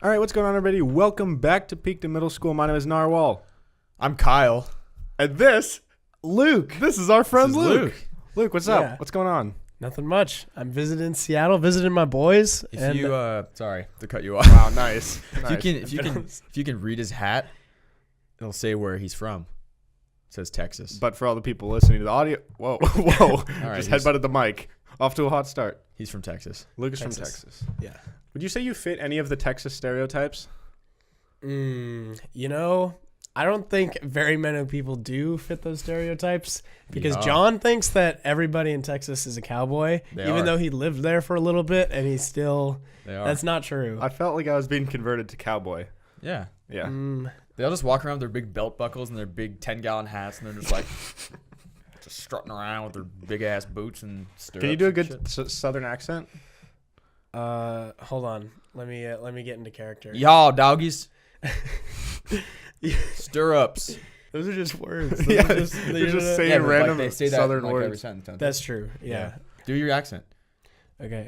All right, what's going on, everybody? Welcome back to Peaked in Middle School. My name is Narwhal. I'm Kyle. And this, Luke. This is our friend Luke. Luke, what's up? What's going on? Nothing much. I'm visiting Seattle, visiting my boys. If you sorry to cut you off. Wow, nice. If you can read his hat, it'll say where he's from. It says Texas. But for all the people listening to the audio, whoa. All right, just headbutted the mic. Off to a hot start. He's from Texas. Luke is from Texas. Yeah. Would you say you fit any of the Texas stereotypes? You know, I don't think very many people do fit those stereotypes because John thinks that everybody in Texas is a cowboy, even though he lived there for a little bit and he's still. That's not true. I felt like I was being converted to cowboy. Yeah. Yeah. They all just walk around with their big belt buckles and their big 10-gallon hats, and they're just like just strutting around with their big ass boots and stirrups. Can you do a good southern accent? Hold on. Let me get into character. Y'all doggies. Stirrups. Those are just words. They're just saying random they say that southern like words. every sentence, don't they? That's true. Yeah. Do your accent. Okay.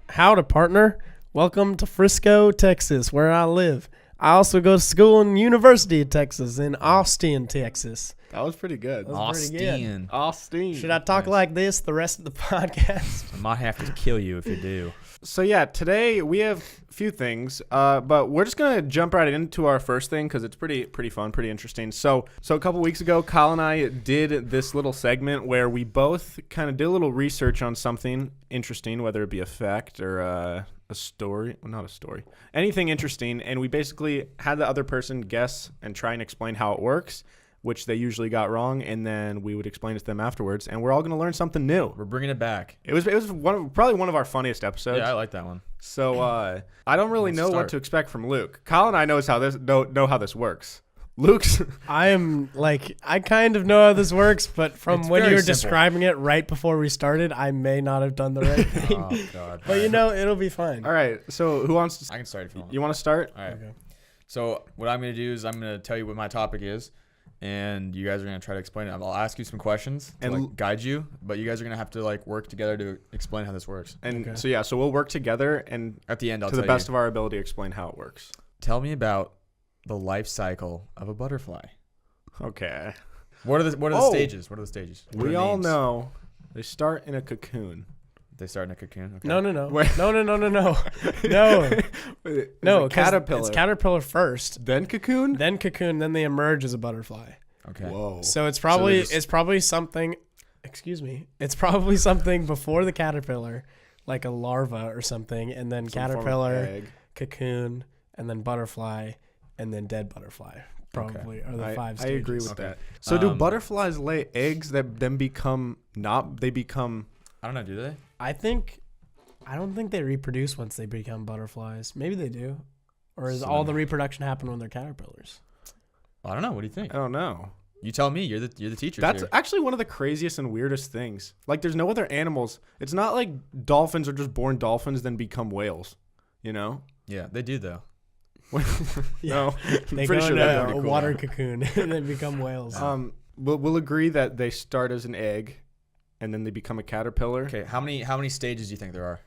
Howdy, partner. Welcome to Frisco, Texas, where I live. I also go to school in University of Texas in Austin, Texas. That was pretty good. Austin. Should I talk like this the rest of the podcast? I might have to kill you if you do. So yeah, today we have a few things, but we're just gonna jump right into our first thing because it's pretty fun, pretty interesting. So a couple weeks ago, Kyle and I did this little segment where we both kind of did a little research on something interesting, whether it be a fact or a story. Well, not a story, anything interesting, and we basically had the other person guess and try and explain how it works, which they usually got wrong, and then we would explain it to them afterwards, and we're all going to learn something new. We're bringing it back. It was probably one of our funniest episodes. Yeah, I like that one. So I don't really know what to expect from Luke. Kyle and I know how this works. Luke's I kind of know how this works, but from when you were describing it right before we started, I may not have done the right thing. Oh God! But it'll be fine. All right. So who wants to? I can start if you want. You want to start? All right. Okay. So what I'm going to do is I'm going to tell you what my topic is, and you guys are going to try to explain it. I'll ask you some questions to guide you, but you guys are going to have to work together to explain how this works. And so we'll work together, and at the end, I'll to the best of our ability explain how it works. Tell me about the life cycle of a butterfly. Okay. What are the stages? What are the stages? We all know they start in a cocoon. They start in a cocoon. Okay. No. Wait. No. No, caterpillar. It's caterpillar first, Then cocoon. then cocoon, then they emerge as a butterfly. Okay. Whoa. So it's probably something. Excuse me. It's probably something before the caterpillar, like a larva or something, and then caterpillar, cocoon, and then butterfly, and then dead butterfly. Probably are the 5 stages. I agree with that. So do butterflies lay eggs that then become They become? I don't know. Do they? I don't think they reproduce once they become butterflies. Maybe they do, or is all the reproduction happen when they're caterpillars? I don't know. What do you think? I don't know. You tell me. You're the teacher. That's actually one of the craziest and weirdest things. There's no other animals. It's not like dolphins are just born dolphins then become whales. You know? Yeah, they do though. No, they go into a water cocoon and then become whales. We'll agree that they start as an egg, and then they become a caterpillar. Okay, how many stages do you think there are?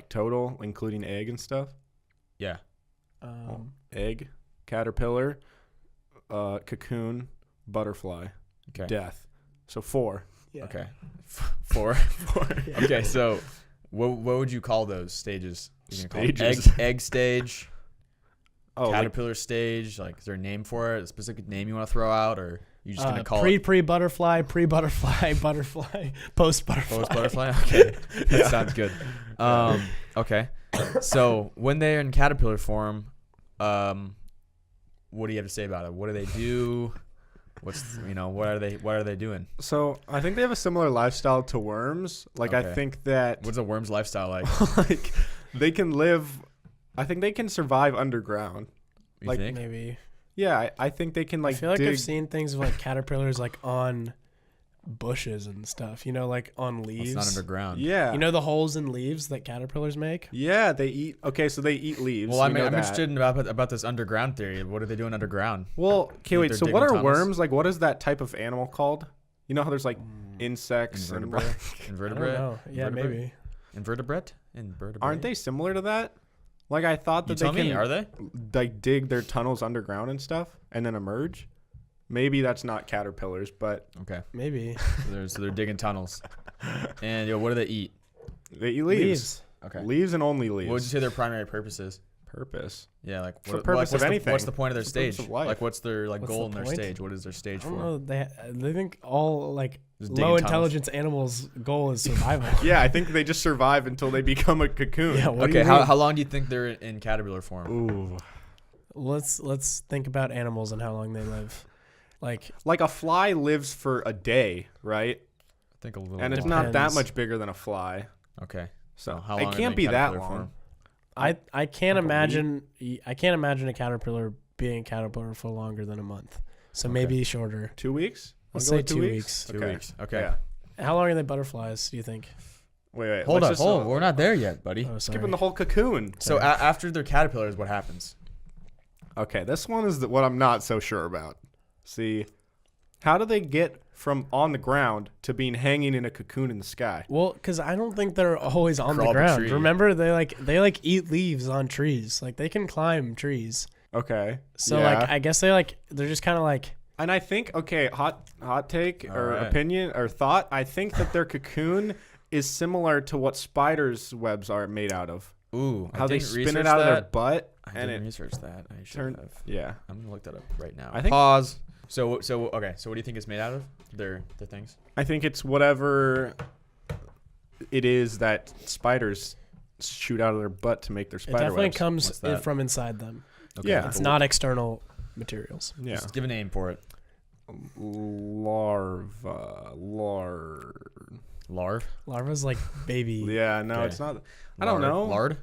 Total, including egg and stuff. Yeah. Egg, caterpillar, cocoon, butterfly, death. So 4. Yeah. Okay. 4. Yeah. Okay, so what would you call those stages? Stages. Egg stage. Oh, caterpillar stage. Is there a name for it? A specific name you want to throw out, or you just gonna call it pre-butterfly, butterfly, post-butterfly. Post-butterfly. Okay, that sounds good. Okay, so when they're in caterpillar form, what do you have to say about it? What do they do? What are they doing? So I think they have a similar lifestyle to worms. I think that what's a worm's lifestyle like? They can live. I think they can survive underground. You think? Maybe. Yeah, I think they can I feel dig. I've seen things of caterpillars on bushes and stuff. On leaves. It's not underground. Yeah. The holes in leaves that caterpillars make. Yeah, they eat. Okay, so they eat leaves. Well, I'm interested in about this underground theory. What are they doing underground? Well, okay, wait. So what are worms? What is that type of animal called? You know how there's insects Invertebrate. I don't know. Yeah, maybe. Invertebrate. Aren't they similar to that? Like I thought that they can are they? like dig their tunnels underground and stuff and then emerge. Maybe that's not caterpillars, but okay, maybe. So they're digging tunnels. And what do they eat? They eat leaves. Okay. Leaves and only leaves. What would you say their primary purpose is? Purpose? Yeah, like the purpose of anything. What's the point of their stage? Of life. Like what's their What's goal in the their point? stage? What is their stage I don't for? know. They think all like Just digging low tunnels? intelligence animals' goal is survival. Yeah, I think they just survive until they become a cocoon. Yeah. What do Okay, you mean? how long do you think they're in caterpillar form? Ooh. Let's think about animals and how long they live. Like a fly lives for a day, right? I think a little. And it's more. not that Depends. much bigger than a fly. Okay. So How it long are can't they in be that caterpillar long. form? I can't Like a imagine. I can't imagine a caterpillar being a caterpillar for longer than a month. So Okay. maybe shorter. 2 weeks? Let's Wanna say go 2 with weeks. 2 Okay. weeks. Okay. Yeah. How long are they butterflies? Do you think? Wait. Hold let's up. just- We're not there yet, buddy. Oh, sorry. Skipping the whole cocoon. So after they're caterpillars, what happens? Okay, this one is what I'm not so sure about. See, how do they get from on the ground to being hanging in a cocoon in the sky? Well, because I don't think they're always on Crawl the up a ground. tree. Remember, they eat leaves on trees. Like they can climb trees. Okay. So yeah. like I guess they're just kind of like. And I think, okay, hot take All or right. opinion or thought, I think that their cocoon is similar to what spiders' webs are made out of. Ooh, How I they didn't spin research it out of their that. butt I and didn't it research that. I should turn. have. Yeah. I'm gonna look that up right now. I think- Pause. So okay. So what do you think it's made out of? Their things. I think it's whatever it is that spiders shoot out of their butt to make their It spider definitely webs. comes What's that? from inside them. Okay, Yeah. It's not external materials. Yeah. Just give a name for it. Larva. Larv. Larva's like baby. Yeah, no, Okay. it's not. I don't know. Lard.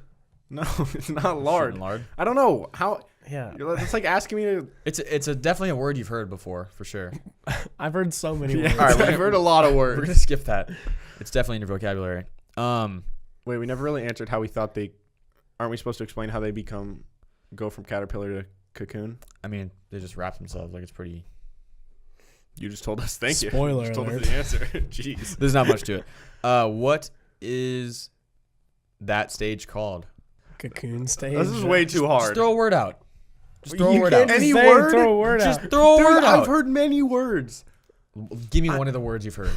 No, it's not lard. Shooting lard. I don't know how. Yeah. It's like asking me to. It's definitely a word you've heard before for sure. I've heard so many Yeah, words. All right, we're I've gonna- heard a lot of We're words. gonna skip that. It's definitely in your vocabulary. Wait, we never really answered how we thought they. Aren't we supposed to explain how they go from caterpillar to cocoon? I mean, they just wrap themselves like it's pretty. You just told us. Thank you. Spoiler You just told alert. us the answer. Jeez. There's not much to it. What is that stage called? Cocoon stage. This is way too hard. Just throw a word out. Just throw a You word can't out. Any say word? Throw a word Just out. throw a Dude, word I've out. heard many words. Give me one of the words you've heard.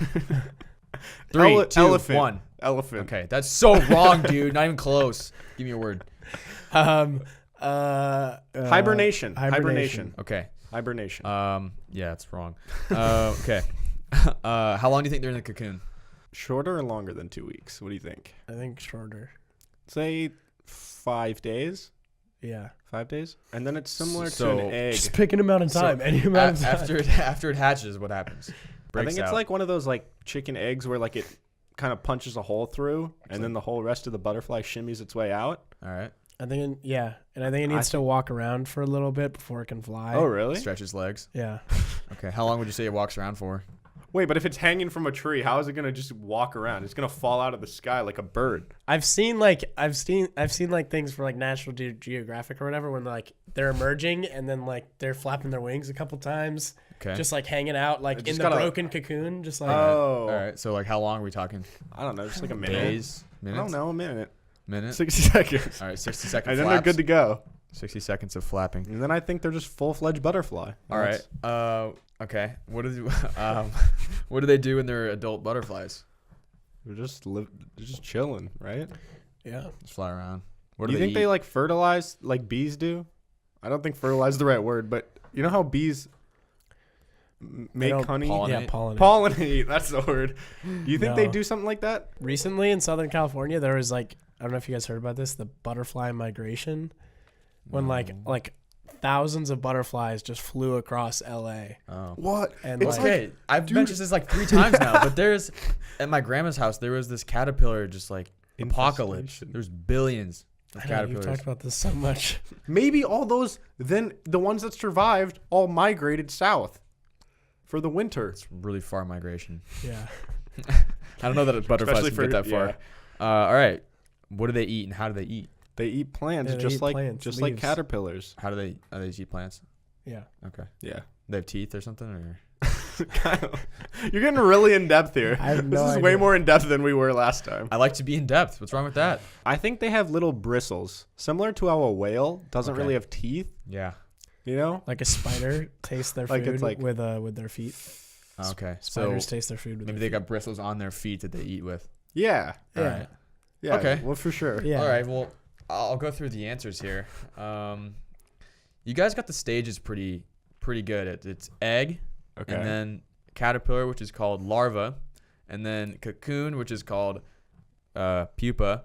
3, 2, Elephant. 1. Elephant. Okay, that's so wrong, dude. Not even close. Give me a word. Hibernation. Hibernation. Okay. Hibernation. Yeah, it's wrong. Okay. How long do you think they're in the cocoon? Shorter or longer than 2 weeks? What do you think? I think shorter. Say 5 days. Yeah. 5 days, and then it's similar So- to an egg. Just pick an amount of So, time. Any amount of time. After it hatches, what happens? I Breaks think it's out. like one of those like chicken eggs where like it kind of punches a hole through, and then the whole rest of the butterfly shimmies its way out. All right. I think and I think it needs to walk around for a little bit before it can fly. Oh, really? Stretches legs. Yeah. Okay. How long would you say it walks around for? Wait, but if it's hanging from a tree, how is it gonna just walk around? It's gonna fall out of the sky like a bird. I've seen like things for like National Geographic or whatever when they're emerging and then like they're flapping their wings a couple times, Okay. just like hanging out like It in just the gotta- broken cocoon, just like Oh, All right. So like, how long are we talking? I don't know, just like a minute. Days. I Minutes. don't know, a minute. Minute. 60 seconds. All right. 60 seconds. And then they're good to go. 60 seconds of flapping. And then I think they're just full-fledged butterfly. All right. Okay. What do they do when they're adult butterflies? They're just chilling, right? yeah. Just fly around. What Do do you think eat? they like fertilize like bees do? I don't think fertilize is the right word, but you know how bees make don't honey? pollinate? Yeah, pollinate. Pollinate, that's the word. Do you think they No. do something like that? Recently in Southern California, there was like I don't know if you guys heard about this, the butterfly migration, when like thousands of butterflies just flew across LA. Oh. What? And It's like, Okay, I've dude. mentioned this like 3 times now, but there's at my grandma's house there was this caterpillar just like apocalypse. Infestation. There's billions of I know, you've caterpillars. talked about this so much. Maybe all those, then the ones that survived all migrated south for the winter. It's really far migration. Yeah. I don't know that butterflies Especially can get for- that far. All right, what do they eat and how do they eat? They eat plants Yeah, they just eat like plants, just like leaves. caterpillars. How do they eat plants? Yeah. Okay, Yeah. they have teeth or something or Kyle, you're getting really in depth here. I have no This is idea. way more in depth than we were last time. I like to be in depth. What's wrong with that? I think they have little bristles, similar to how a whale doesn't Okay. really have teeth. Yeah. You know, Like a spider tastes their Like food it's like- with their feet. Okay. Spiders So taste their food with maybe their they got bristles on their feet that they eat with. yeah, feet. All Yeah. right. yeah. Okay. Well, for sure. Yeah. All right. Well, I'll go through the answers here. You guys got the stages pretty good. It's egg, Okay. and then caterpillar, which is called larva, and then cocoon, which is called pupa,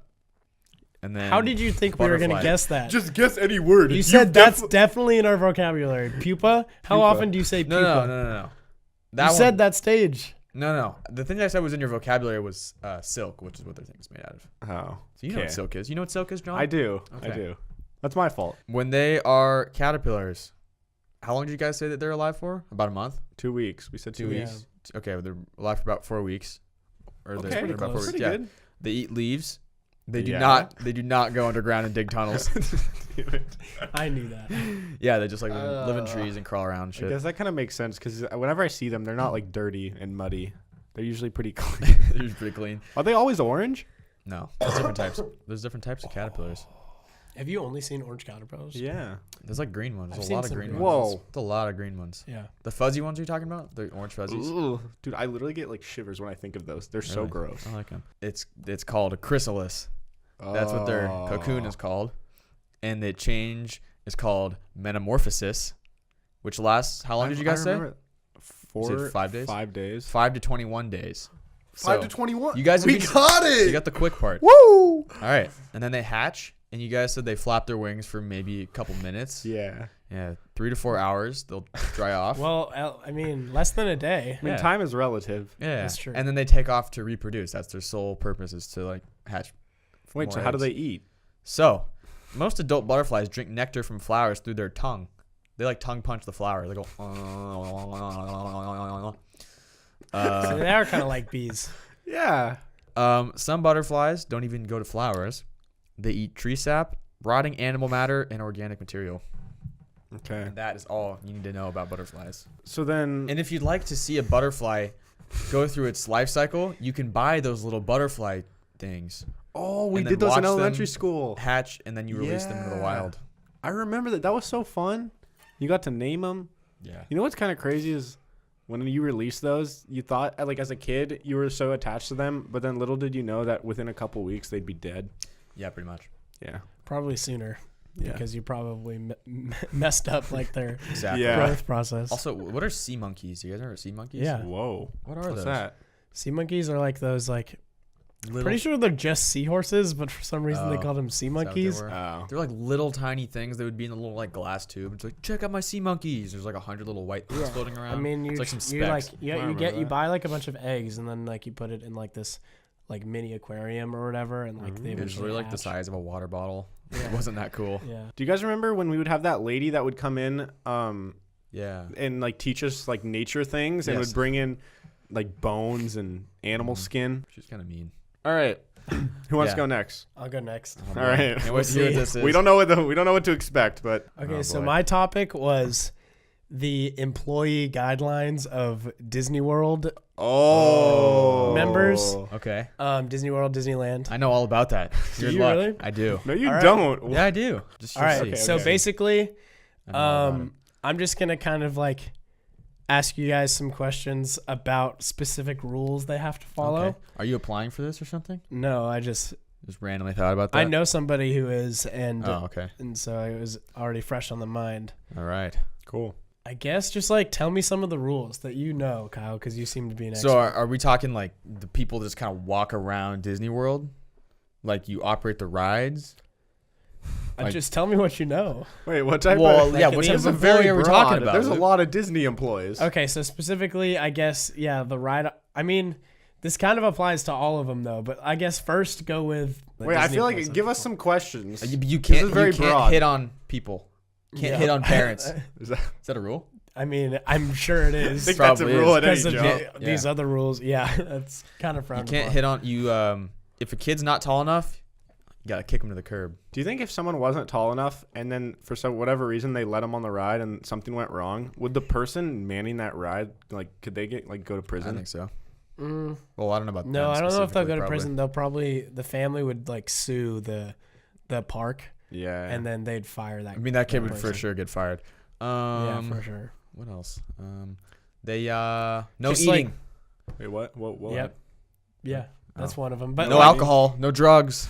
and then How did you think we were going to butterfly. guess that? Just guess any word. You said that's definitely in our vocabulary. Pupa? How Pupa. often do you say pupa? No. That You one, said that stage. No. The thing I said was in your vocabulary was silk, which is what their thing's made out of. Oh, So you know what okay. silk is. You know what silk is, John? I do. Okay. I do. That's my fault. When they are caterpillars, how long did you guys say that they're alive for? About a month? 2 weeks. We said 2 Yeah. weeks. Okay, well, they're alive for about 4 weeks. Or Okay, they're pretty about 4 close. weeks. Pretty Yeah. good. They eat leaves. They do Yeah. not. They do not go underground and dig tunnels. Damn it. I knew that. Yeah, they just like live in trees and crawl around and I shit. guess that kind of makes sense because whenever I see them, they're not like dirty and muddy. They're usually pretty clean. They're just pretty clean. Are they always orange? No, there's different types. There's different types of caterpillars. Have you only seen orange caterpillars? Yeah. There's like green ones. I've There's a seen lot of some green green ones. ones. There's a lot of green ones. Yeah. The fuzzy ones you're talking about? The orange fuzzies. Ugh. Dude, I literally get like shivers when I think of those. They're so Really? gross. I like them. It's called a chrysalis. That's what their cocoon is called. And the change is called metamorphosis, which lasts, how long did you guys say? 4 5 days? 5 days. 5 to 21 days. 5 So, to 21. You guys, We got You it. got the quick part. Woo! All right. And then they hatch, and you guys said they flap their wings for maybe a couple minutes. Yeah. Yeah, 3 to 4 hours. They'll dry off. Well, I mean, less than a day. I mean, Yeah. time is relative. Yeah, That's true. And then they take off to reproduce. That's their sole purpose, is to like hatch. Wait, more so how do eggs. they eat? So, most adult butterflies drink nectar from flowers through their tongue. They like tongue punch the flower. They go. So they are kind of like bees. Yeah. Some butterflies don't even go to flowers. They eat tree sap, rotting animal matter, and organic material. Okay. And that is all you need to know about butterflies. So then, And if you'd like to see a butterfly go through its life cycle, you can buy those little butterfly things, we and then did those in watch them elementary school. hatch, and then you release them into the Yeah. wild. I remember that. That was so fun. You got to name them. Yeah. You know what's kind of crazy is when you release those, you thought, like as a kid, you were so attached to them, but then little did you know that within a couple weeks they'd be dead. Yeah, pretty much. Yeah. Probably sooner. Yeah. Because you probably messed up like their Exactly. Yeah. growth process. Also, what are sea monkeys? You guys know what sea monkeys? Yeah. Whoa. What are What's those? that? Sea monkeys are like those like Little, pretty sure they're just seahorses, but for some reason they Oh, call them sea is that what they monkeys. were? Oh. They're like little tiny things that would be in a little like glass tube. It's like, check out my sea monkeys. There's like 100 little white things floating around. I mean, it's like some you like specks. you remember get you that. buy like a bunch of eggs and then like you put it in like this like mini aquarium or whatever and like they It was eventually really like the hatch. size of a water bottle. Yeah. It wasn't that cool. Yeah. Do you guys remember when we would have that lady that would come in Yeah. and like teach us like nature things and Yes. would bring in like bones and animal skin? She's kind of mean. All right. Who wants Yeah. to go next? I'll go next. Oh, All right. Can't wait to hear what see. this is. We don't know what to expect, but Okay, Oh, so boy. my topic was the employee guidelines of Disney World, members. Okay. Disney World, Disneyland. I know all about that. You're in you luck. really? I do. No, you All right. don't. Yeah, I do. Just All right, see. so okay. basically, I know all about it. I'm just gonna kind of like ask you guys some questions about specific rules they have to follow. Okay. Are you applying for this or something? No, I just randomly thought about that. I know somebody who is, and Oh, okay. and so it was already fresh on the mind. All right. Cool. I guess just like tell me some of the rules that you know, Kyle, because you seem to be an expert. So are we talking like the people just kind of walk around Disney World? Like you operate the rides? like- Just tell me what you know. Wait, what type Well, of? yeah, what This type is of employee are we broad. talking about? There's a lot of Disney employees. Okay, so specifically, I guess, yeah, the ride. I mean, this kind of applies to all of them, though. But I guess first go with. the Wait, I Disney feel like employees. give us some questions. You can't, is very you can't broad. hit on people. Can't Yeah. hit on parents. Is that, Is that a rule? I mean, I'm sure it I is. think that's a Probably rule is. at any Because of job. these Yeah. other rules, yeah, that's kind of You frowned can't upon. hit on you. If a kid's not tall enough, You gotta kick them to the curb. Do you think if someone wasn't tall enough and then for whatever reason they let them on the ride and something went wrong, would the person manning that ride, like, could they get go to prison? I think so. Well, I don't know about No, them I don't know if they'll go to probably. prison. They'll probably the family would like sue the park. Yeah. And then they'd fire that. I mean, that kid would person. for sure get fired. Yeah, for sure. What else? They no Just eating. Wait, what? Yep. Yeah, that's one of them. But no alcohol, no drugs.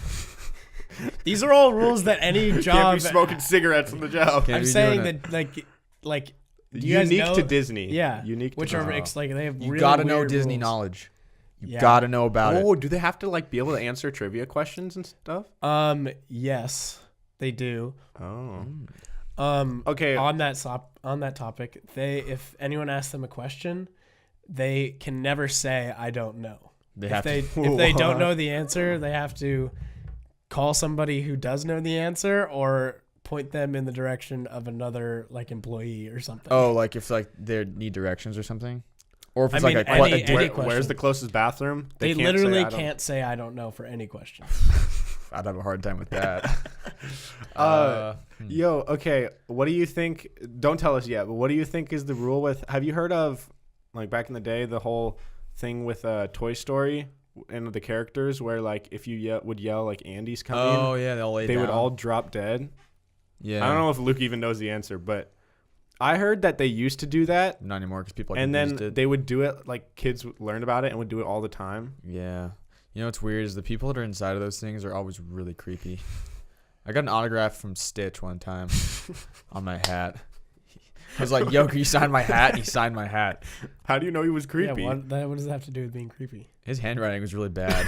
These are all rules that any job. Can't be smoking cigarettes on the job. Can't I'm be saying doing that like do you unique guys know, to Disney. Yeah, unique. Which to are Disney. like they have. You really gotta know weird Disney rules. knowledge. You Yeah. gotta know about it. Oh, do they have to like be able to answer trivia questions and stuff? Yes, they do. Oh. Okay. On that topic, if anyone asks them a question, they can never say I don't know. If they don't know the answer, they have to call somebody who does know the answer or point them in the direction of another like employee or something. Oh, like if like they need directions or something, or if it's I mean, like any question. Where's the closest bathroom? They literally can't say I don't know for any question. I'd have a hard time with that. Yo, okay. What do you think? Don't tell us yet, but what do you think is the rule with? Have you heard of like back in the day the whole thing with Toy Story and the characters where like if you would yell like Andy's coming, Oh yeah, they would all drop dead. Yeah, I don't know if Luke even knows the answer, but I heard that they used to do that, not anymore because people like and then abused it. they would do it like kids learned about it and would do it all the time. Yeah. You know what's weird is the people that are inside of those things are always really creepy. I got an autograph from Stitch one time on my hat. I was like, yo, can you sign my hat? And he signed my hat. How do you know he was creepy? Yeah, what does that have to do with being creepy? His handwriting was really bad.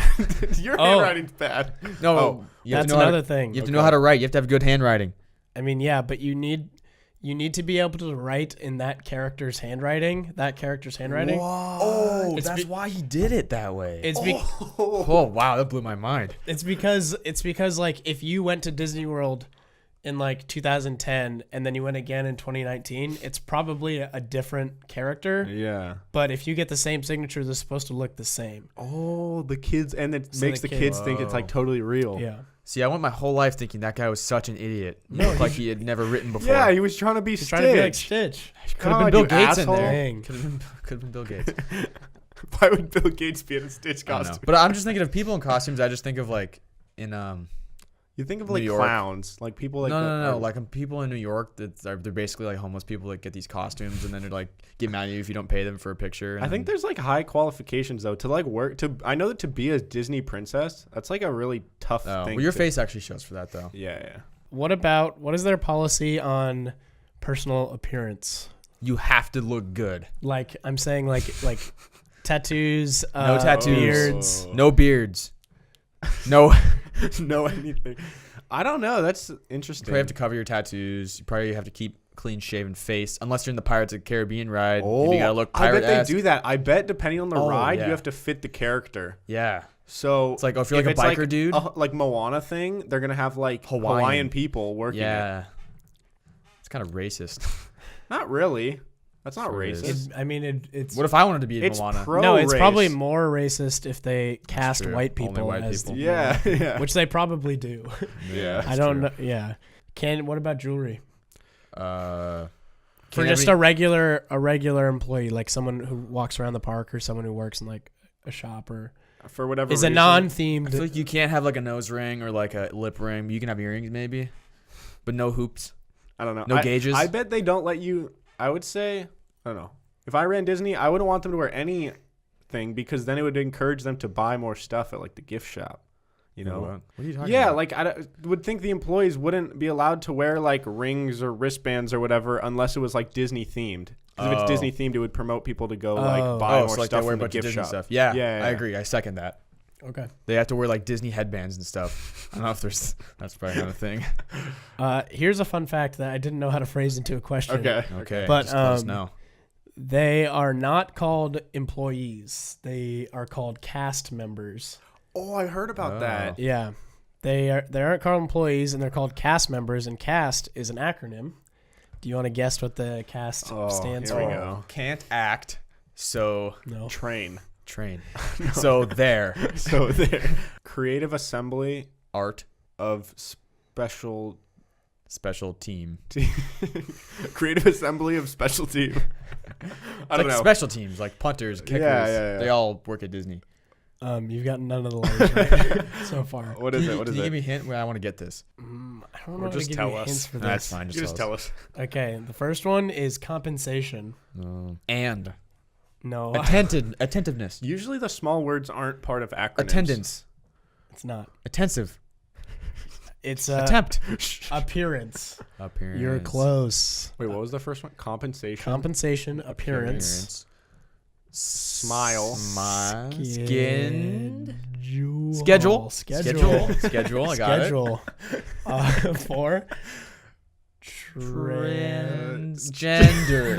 Your handwriting's bad. No, that's another thing. You have to know how to write. You have to have good handwriting. I mean, yeah, but you need to be able to write in that character's handwriting. Oh, that's why he did it that way. Oh, wow, that blew my mind. It's because like if you went to Disney World in like 2010 and then you went again in 2019, it's probably a different character. Yeah. But if you get the same signature, they're supposed to look the same. Oh, the kids, and it So makes the kids think it's like totally real. Yeah. See, I went my whole life thinking that guy was such an idiot. He looked like he had never written before. Yeah, he was trying to be Stitch. Trying to be like Stitch. Could have been Bill you Gates asshole. in there. Dang. Could have been Bill Gates. Why would Bill Gates be in a Stitch I don't know. costume? But I'm just thinking of people in costumes. I just think of like in You think of New like York. clowns, like people like no. Like people in New York they're basically like homeless people that get these costumes and then they're like get mad at you if you don't pay them for a picture. And I think there's like high qualifications though to like work to. I know that to be a Disney princess, that's like a really tough thing. Well, your face actually shows for that though. Yeah. What is their policy on personal appearance? You have to look good. Like I'm saying like tattoos, No tattoos. beards. No beards. No. No anything. I don't know. That's interesting. You probably have to cover your tattoos. You probably have to keep clean shaven face unless you're in the Pirates of the Caribbean ride. Oh, you gotta look I bet pirate-esque. they do that. I bet depending on the ride, yeah. you have to fit the character. Yeah. So It's like, oh, if you're like a biker dude. like Moana thing, they're gonna have like Hawaiian people working. Yeah. It's kind of racist. Not really. That's not Sure is. racist. It's What if I wanted to be in It's Moana? no, it's race. probably more racist if they cast true. white Only people white as people. Yeah. which they probably do. Yeah. I don't know. Yeah. What about jewelry? For For just a regular employee, like someone who walks around the park or someone who works in like a shop or For whatever is reason. a non-themed. I feel like you can't have like a nose ring or like a lip ring. You can have earrings maybe, but no hoops. I don't know. No gauges. I bet they don't let you. I would say, I don't know. If I ran Disney, I wouldn't want them to wear anything because then it would encourage them to buy more stuff at like the gift shop. You know? What are you talking Yeah, about? like would think the employees wouldn't be allowed to wear like rings or wristbands or whatever unless it was like Disney themed. Because if it's Disney themed, it would promote people to go like buy more so like stuff they wear a from the bunch of gift Disney shop. stuff. Yeah, Yeah. I agree. I second that. Okay. They have to wear like Disney headbands and stuff. I don't know if that's probably not a thing. Here's a fun fact that I didn't know how to phrase into a question. Okay, But, just let us know. They are not called employees. They are called cast members. Oh, I heard about that. Yeah. They aren't called employees and they're called cast members, and cast is an acronym. Do you want to guess what the cast stands here we for? go. Can't act, so No. Train. train. So there. So there. Creative Assembly. Art. of Special team. creative assembly of special team. I don't know. Special teams like punters, kickers. Yeah. They all work at Disney. You've gotten none of the letters right so far. What is it? What Can is you it? give me a hint? Well, I want to get this. I don't know Or how to just give tell you us. hints for this. That's fine. You just tell us. Okay, the first one is compensation. And No, attentiveness. Usually the small words aren't part of acronyms. Attendance. it's not. Attentive. It's Attempt. appearance. Appearance. You're close. Wait, what was the first one? Compensation. Compensation, appearance. Smile. Skin. Schedule. Schedule. I got it. Schedule. For Transgender.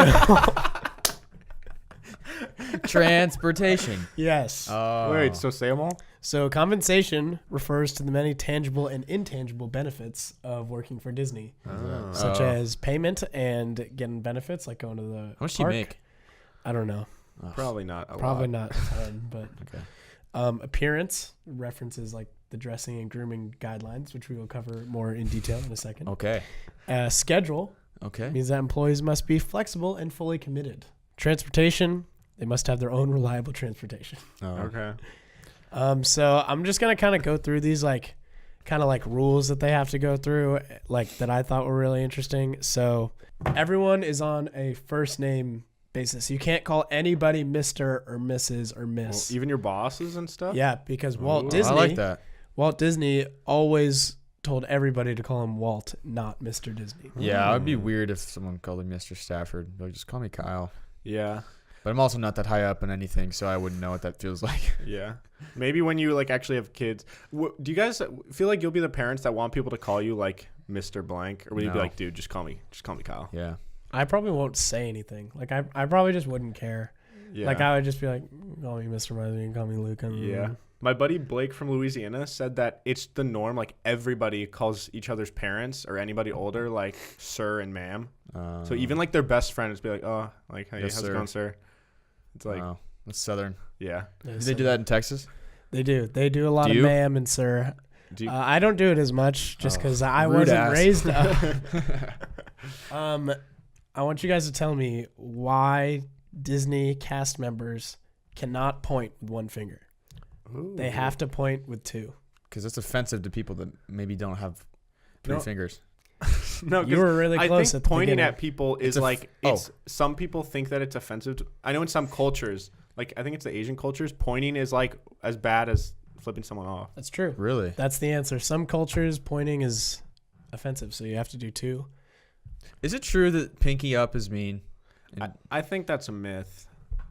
Transportation. Yes. Wait, so say them all? So compensation refers to the many tangible and intangible benefits of working for Disney, such as payment and getting benefits, like going to the How much do park. you make? I don't know. Probably not a Probably lot. not a ton, but Okay. appearance references like the dressing and grooming guidelines, which we will cover more in detail in a second. Okay. Schedule Okay. means that employees must be flexible and fully committed. Transportation, they must have their own reliable transportation. Okay. So I'm just gonna kind of go through these like rules that they have to go through, like that I thought were really interesting. So everyone is on a first name basis. You can't call anybody Mr. or Mrs. or Miss. Well, even your bosses and stuff? Yeah, because Ooh, Walt Disney. I like that. Walt Disney always told everybody to call him Walt, not Mr. Disney. Yeah, it would be weird if someone called me Mr. Stafford. Like, just call me Kyle. Yeah. But I'm also not that high up in anything, so I wouldn't know what that feels like. Yeah. Maybe when you like actually have kids. Do you guys feel like you'll be the parents that want people to call you like Mr. Blank? Or will you be No. like, dude, just call me Kyle? Yeah. I probably won't say anything. Like I probably just wouldn't care. Yeah. Like I would just be like, call me Mr. Miley and call me Luke. Yeah. My buddy Blake from Louisiana said that it's the norm. Like everybody calls each other's parents or anybody older like sir and ma'am. So even like their best friends be like, oh, like, hey, Yes, how's sir. it going, sir? It's like, wow, that's Southern. yeah. Do they do that in Texas? They do. They do a lot Do of you? ma'am and sir. Do you, I don't do it as much just because I rude wasn't ass. raised up. I want you guys to tell me why Disney cast members cannot point with one finger. Ooh. They have to point with two. Because it's offensive to people that maybe don't have three No. fingers. No, You were really I close think at the pointing beginning. at people is some people think that it's offensive. I know in some cultures, like I think it's the Asian cultures, pointing is like as bad as flipping someone off. That's true. Really? That's the answer. Some cultures pointing is offensive, so you have to do two. Is it true that pinky up is mean? I think that's a myth.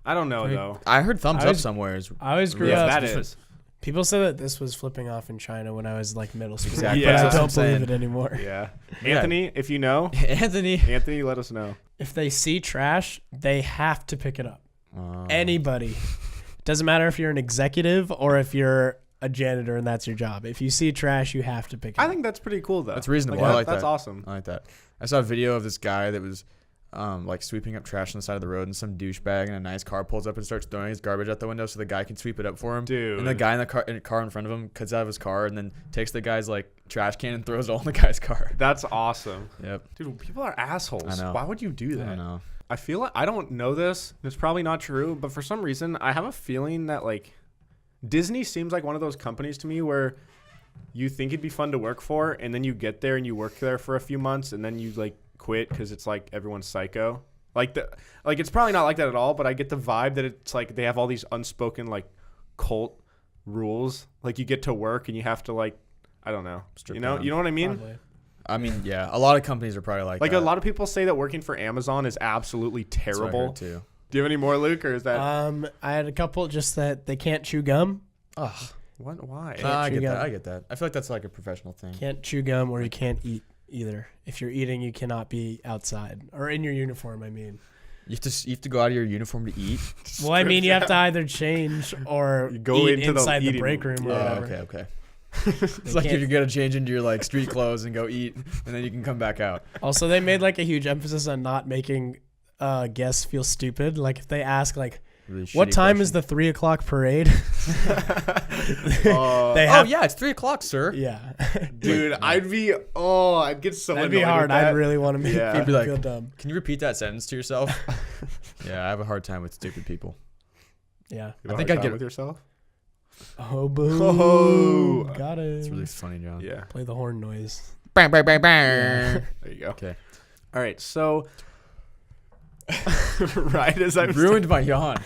I don't know though. I heard thumbs I up was- somewhere. I always grew Yeah, up. that just is. People said that this was flipping off in China when I was like middle school, Exactly. Yeah, but I that's what don't I'm believe saying. it anymore. Yeah. Yeah. Anthony, if you know, Anthony. let us know. If they see trash, they have to pick it up. Oh. Anybody. Doesn't matter if you're an executive or if you're a janitor and that's your job. If you see trash, you have to pick it up. I think that's pretty cool though. That's reasonable. I like that's that. awesome. I like that. I saw a video of this guy that was like sweeping up trash on the side of the road, and some douchebag in a nice car pulls up and starts throwing his garbage out the window so the guy can sweep it up for him. Dude. And the guy in the car in front of him cuts out of his car and then takes the guy's like trash can and throws it all in the guy's car. That's awesome. Yep. Dude, people are assholes. I know. Why would you do I that? don't know. I feel like I don't know this. It's probably not true, but for some reason, I have a feeling that like Disney seems like one of those companies to me where you think it'd be fun to work for, and then you get there and you work there for a few months, and then you like quit because it's like everyone's psycho. Like it's probably not like that at all, but I get the vibe that it's like they have all these unspoken like cult rules. Like you get to work and you have to like, I don't know, Strip you know what I mean? Probably. I mean, yeah, a lot of companies are probably like Like that. a lot of people say that working for Amazon is absolutely That's what I terrible. heard too. Do you have any more, Luke, or is that I had a couple just that they can't chew gum. Ugh. what? Why? I chew get that. gum. I get that. I feel like that's like a professional thing. Can't chew gum or you can't eat either. If you're eating, you cannot be outside or in your uniform, I mean. You have to go out of your uniform to eat. Well, I mean, you have to either change or You go eat into the inside the eating break room or whatever. Okay. It's like can't- you're gonna change into your like street clothes and go eat, and then you can come back out. Also, they made like a huge emphasis on not making guests feel stupid. Like if they ask like, Really What shitty time is question. the 3:00 parade? They Oh have, yeah, it's 3:00, sir. yeah. Dude, I'd get so That'd be annoyed with hard. that. I'd really want to make Yeah. people Be like- feel dumb. Can you repeat that sentence to yourself? Yeah, I have a hard time with stupid people. Yeah. You have a I think hard I'd time get- with yourself. Oh, boo. Oh. Got it. It's really funny, John. Yeah. Play the horn noise. Bang, bang, bang, Yeah. bang. There you go. Okay. All right. So, right as I'm Ruined my yawn.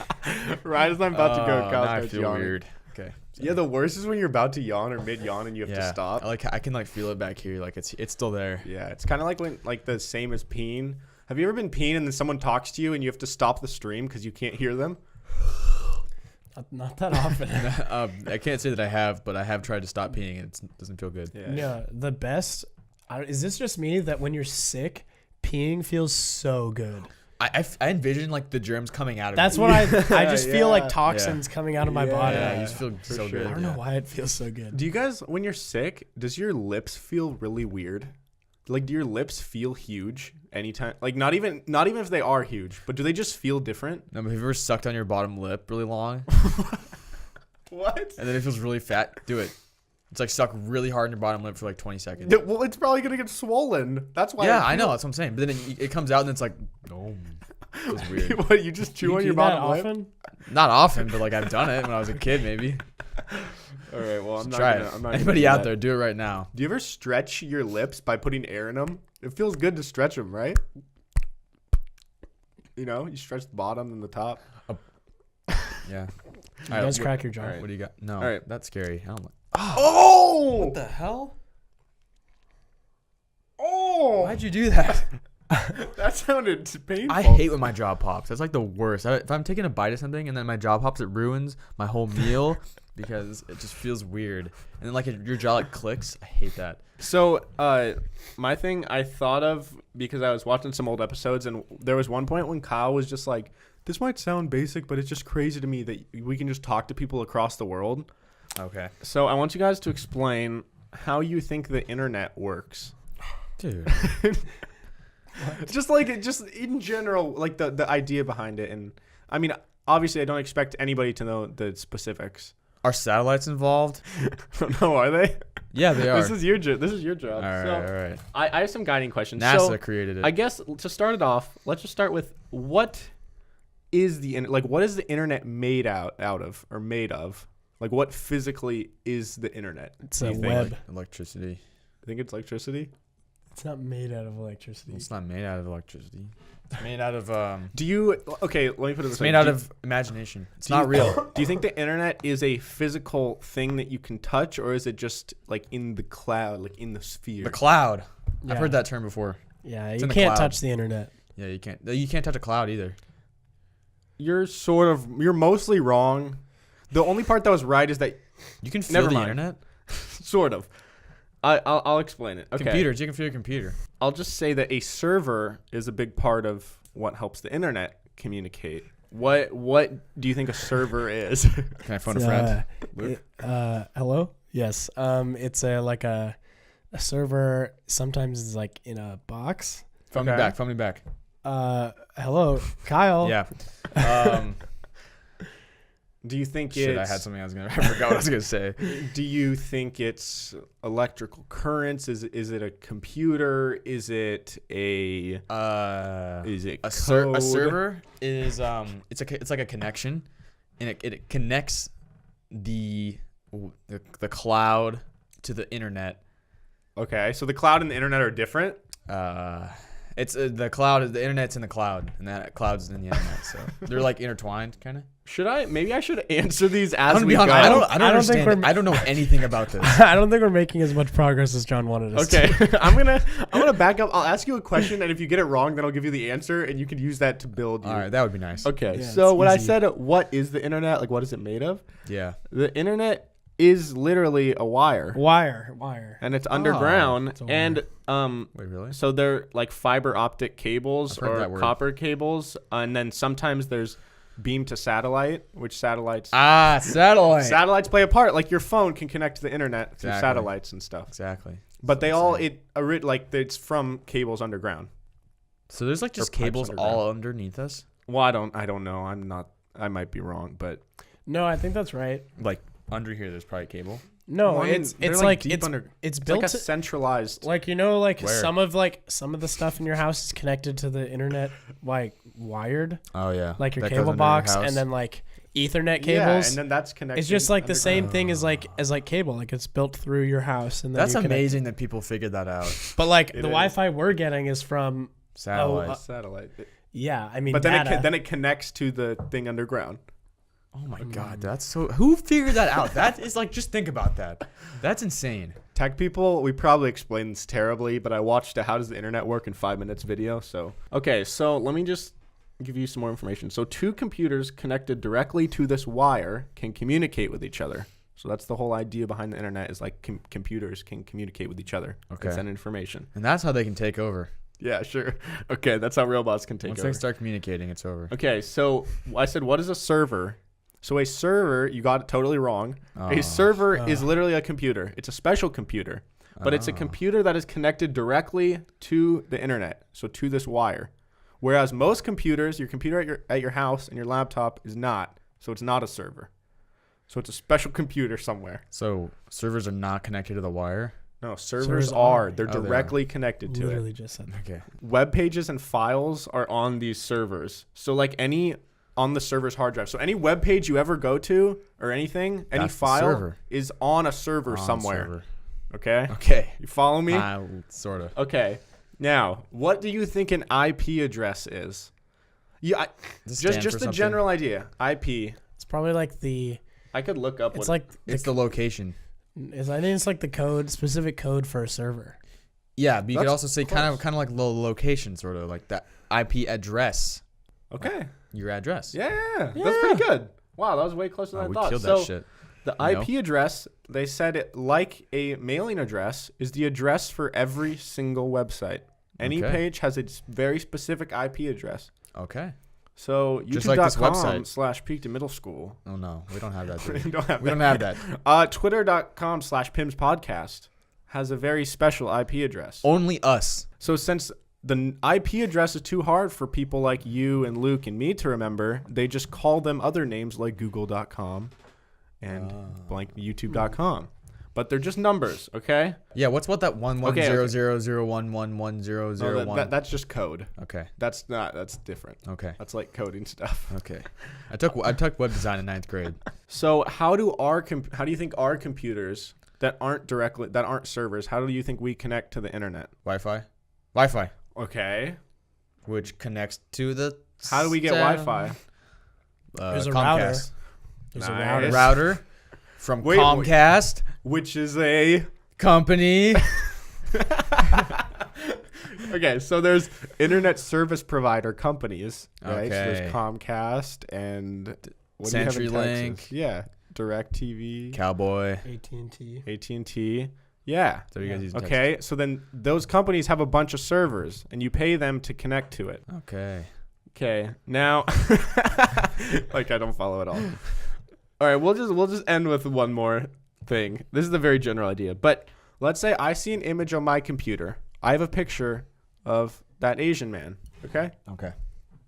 right as I'm about to go, Now Kyle I starts feel yawning. weird. Okay. Yeah, the worst is when you're about to yawn or mid yawn and you have to Yeah. stop. I can like feel it back here. Like it's still there. Yeah, it's kind of like when the same as peeing. Have you ever been peeing and then someone talks to you and you have to stop the stream because you can't hear them? Not that often. I can't say that I have, but I have tried to stop peeing and it doesn't feel good. Yeah, the best. Is this just me that when you're sick, peeing feels so good? I envision like the germs coming out of That's me. what I just feel Yeah. like toxins coming out of my body. Yeah, you Yeah, just feel for so sure. good. I don't yeah. know why it feels so good. Do you guys, when you're sick, does your lips feel really weird? Like, do your lips feel huge anytime? Like, not even if they are huge, but do they just feel different? No, but have you ever sucked on your bottom lip really long What? and then it feels really fat? Do it. It's like suck really hard on your bottom lip for like 20 seconds. Yeah, well, it's probably gonna get swollen. That's why. Yeah, I know. That's what I'm saying. But then it comes out and it's like, oh, it was weird. What, you just chew You on do your that bottom lip? often? Not often, but like I've done it when I was a kid, maybe. All right. Well, I'm not Try gonna, it. I'm not Anybody gonna do out that. there, do it right now. Do you ever stretch your lips by putting air in them? It feels good to stretch them, right? You know, you stretch the bottom and the top. Yeah. You guys crack your jaw. What do you got? No, All right. that's scary. I don't like. Oh! What the hell? Oh! Why'd you do that? That sounded painful. I hate when my jaw pops. That's like the worst. If I'm taking a bite of something and then my jaw pops, it ruins my whole meal because it just feels weird. And then like your jaw like clicks. I hate that. So, my thing I thought of because I was watching some old episodes, and there was one point when Kyle was just like, "This might sound basic, but it's just crazy to me that we can just talk to people across the world." Okay. So, I want you guys to explain how you think the internet works. Dude. Just in general, like the idea behind it. And I mean, obviously, I don't expect anybody to know the specifics. Are satellites involved? No, are they? Yeah, they are. This is your job. All right, So, all right. I have some guiding questions. NASA So, created it. I guess to start it off, let's just start with what is what is the internet made out of or made of? Like, what physically is the internet? It's do a you think? web. Like electricity. I think it's electricity. It's not made out of electricity. It's not made out of electricity. It's made out of Do you? Okay, let me put it this It's way. made out of imagination. It's not real. Do you think the internet is a physical thing that you can touch, or is it just like in the cloud, like in the sphere? The cloud. Yeah. I've heard that term before. Yeah, It's you in the can't cloud. touch the internet. Yeah, you can't. You can't touch a cloud either. You're mostly wrong. The only part that was right is that You can feel Never the mind. internet. sort of. I'll explain it. Okay. Computers. You can feel your computer. I'll just say that a server is a big part of what helps the internet communicate. What do you think a server is? Can I phone a friend? Luke? Hello. Yes. It's a server. Sometimes it's like in a box. Phone me Okay. back. Phone me back. Hello, Kyle. Yeah. Do you think Shit, I it's had something I forgot what I was gonna say. Do you think it's electrical currents? Is it a computer? Is it a is it A code? server is it's like a connection, and it connects the cloud to the internet. Okay, so the cloud and the internet are different. It's the cloud. The internet's in the cloud, and that cloud's in the internet. So they're like intertwined, kind of. Maybe I should answer these as I'm gonna we be honest. go. I don't I don't think understand. we're- I don't know anything about this. I don't think we're making as much progress as John wanted us to. Okay, I'm gonna back up. I'll ask you a question, and if you get it wrong, then I'll give you the answer, and you can use that to build. All right, that would be nice. Okay, Yeah, so it's when I easy. said what is the internet, like what is it made of? Yeah. The internet is literally a wire, Wire. and it's underground, it's a wire. and Wait, really? so they're like fiber optic cables I've heard or that word. copper cables, and then sometimes there's beam to satellite, which satellites Satellite. satellites play a part. Like your phone can connect to the internet through Exactly. satellites and stuff. Exactly. But they So all insane. it's from cables underground. So there's like just pipes cables underground. all underneath us. Well, I don't know. I'm not I might be wrong, but No, I think that's right. Like under here, there's probably cable. No, Well, I mean, it's they're, like deep it's under. it's It's built like a centralized. like you know like Where? some of the stuff in your house is connected to the internet like wired, Oh yeah. like your That goes cable under your box, house. and then like Ethernet Yeah, cables. and then that's connected. It's just like the same underground. thing as like cable. Like it's built through your house, and then That's you connect- amazing that people figured that out. But like It the is. Wi-Fi we're getting is from Satellites. Satellite. yeah. I mean, But then data. then it connects to the thing underground. Oh my god, that's so. Who figured that out? That is like, just think about that. That's insane. Tech people, we probably explained this terribly, but I watched a How Does the Internet Work in 5 Minutes video. So, okay, so let me just give you some more information. So, two computers connected directly to this wire can communicate with each other. So that's the whole idea behind the internet is like computers can communicate with each other Okay. and send information. And that's how they can take over. Yeah, sure. Okay, that's how robots can take Once over. they start communicating, it's over. Okay, so I said, what is a server? So a server, you got it totally wrong. A server is literally a computer. It's a special computer, but it's a computer that is connected directly to the internet, so to this wire. Whereas most computers, your computer at your house and your laptop is not, so it's not a server. So it's a special computer somewhere. So servers are not connected to the wire. No, servers Servers are. are. They're Oh, they are. directly connected to it. literally just said. Okay. Web pages and files are on these servers. So like any on the server's hard drive. So any web page you ever go to or anything, any That's the file server. is on a server somewhere. Server. Okay? Okay. You follow me? Sort of. Okay. Now, what do you think an IP address is? Yeah, Does it stand just for the something? general idea. IP. It's probably like the. I could look up It's what like It's the location. I think it's like the code, specific code for a server. Yeah, but you could That's also say kind of like the location, sort of like that IP address. Okay. Your address. Yeah. That's pretty good. Wow, that was way closer than I we thought. killed So that shit. the You know? IP address, they said it like a mailing address, is the address for every single website. Any Okay. page has its very specific IP address. Okay. So Just like this website. youtube.com/peak to middle school. Oh no, we don't have that. do we we? don't have We don't have that. Twitter.com/PIMS podcast has a very special IP address. Only us. So since the IP address is too hard for people like you and Luke and me to remember, they just call them other names like google.com and blank youtube.com. But they're just numbers, okay? Yeah. What's what that 110001111001? No, that's just code. Okay. That's different. Okay. That's like coding stuff. Okay. I took web design in 9th grade. So how do you think our computers that aren't servers, how do you think we connect to the internet? Wi-Fi, Okay. which connects to the. How do we get Wi-Fi? There's a Comcast. router. There's a Nice. router. Router from Wait, Comcast Which is a company. Okay, so there's internet service provider companies, right? So Okay. there's Comcast and what do you have in CenturyLink. Texas? Yeah, DirecTV, Cowboy. AT&T. AT&T. Yeah. So you guys use Okay, so then those companies have a bunch of servers, and you pay them to connect to it. Texas. Okay. Okay, now, like I don't follow at all. All right, we'll just end with one more thing. This is a very general idea, but let's say I see an image on my computer. I have a picture of that Asian man. Okay. Okay.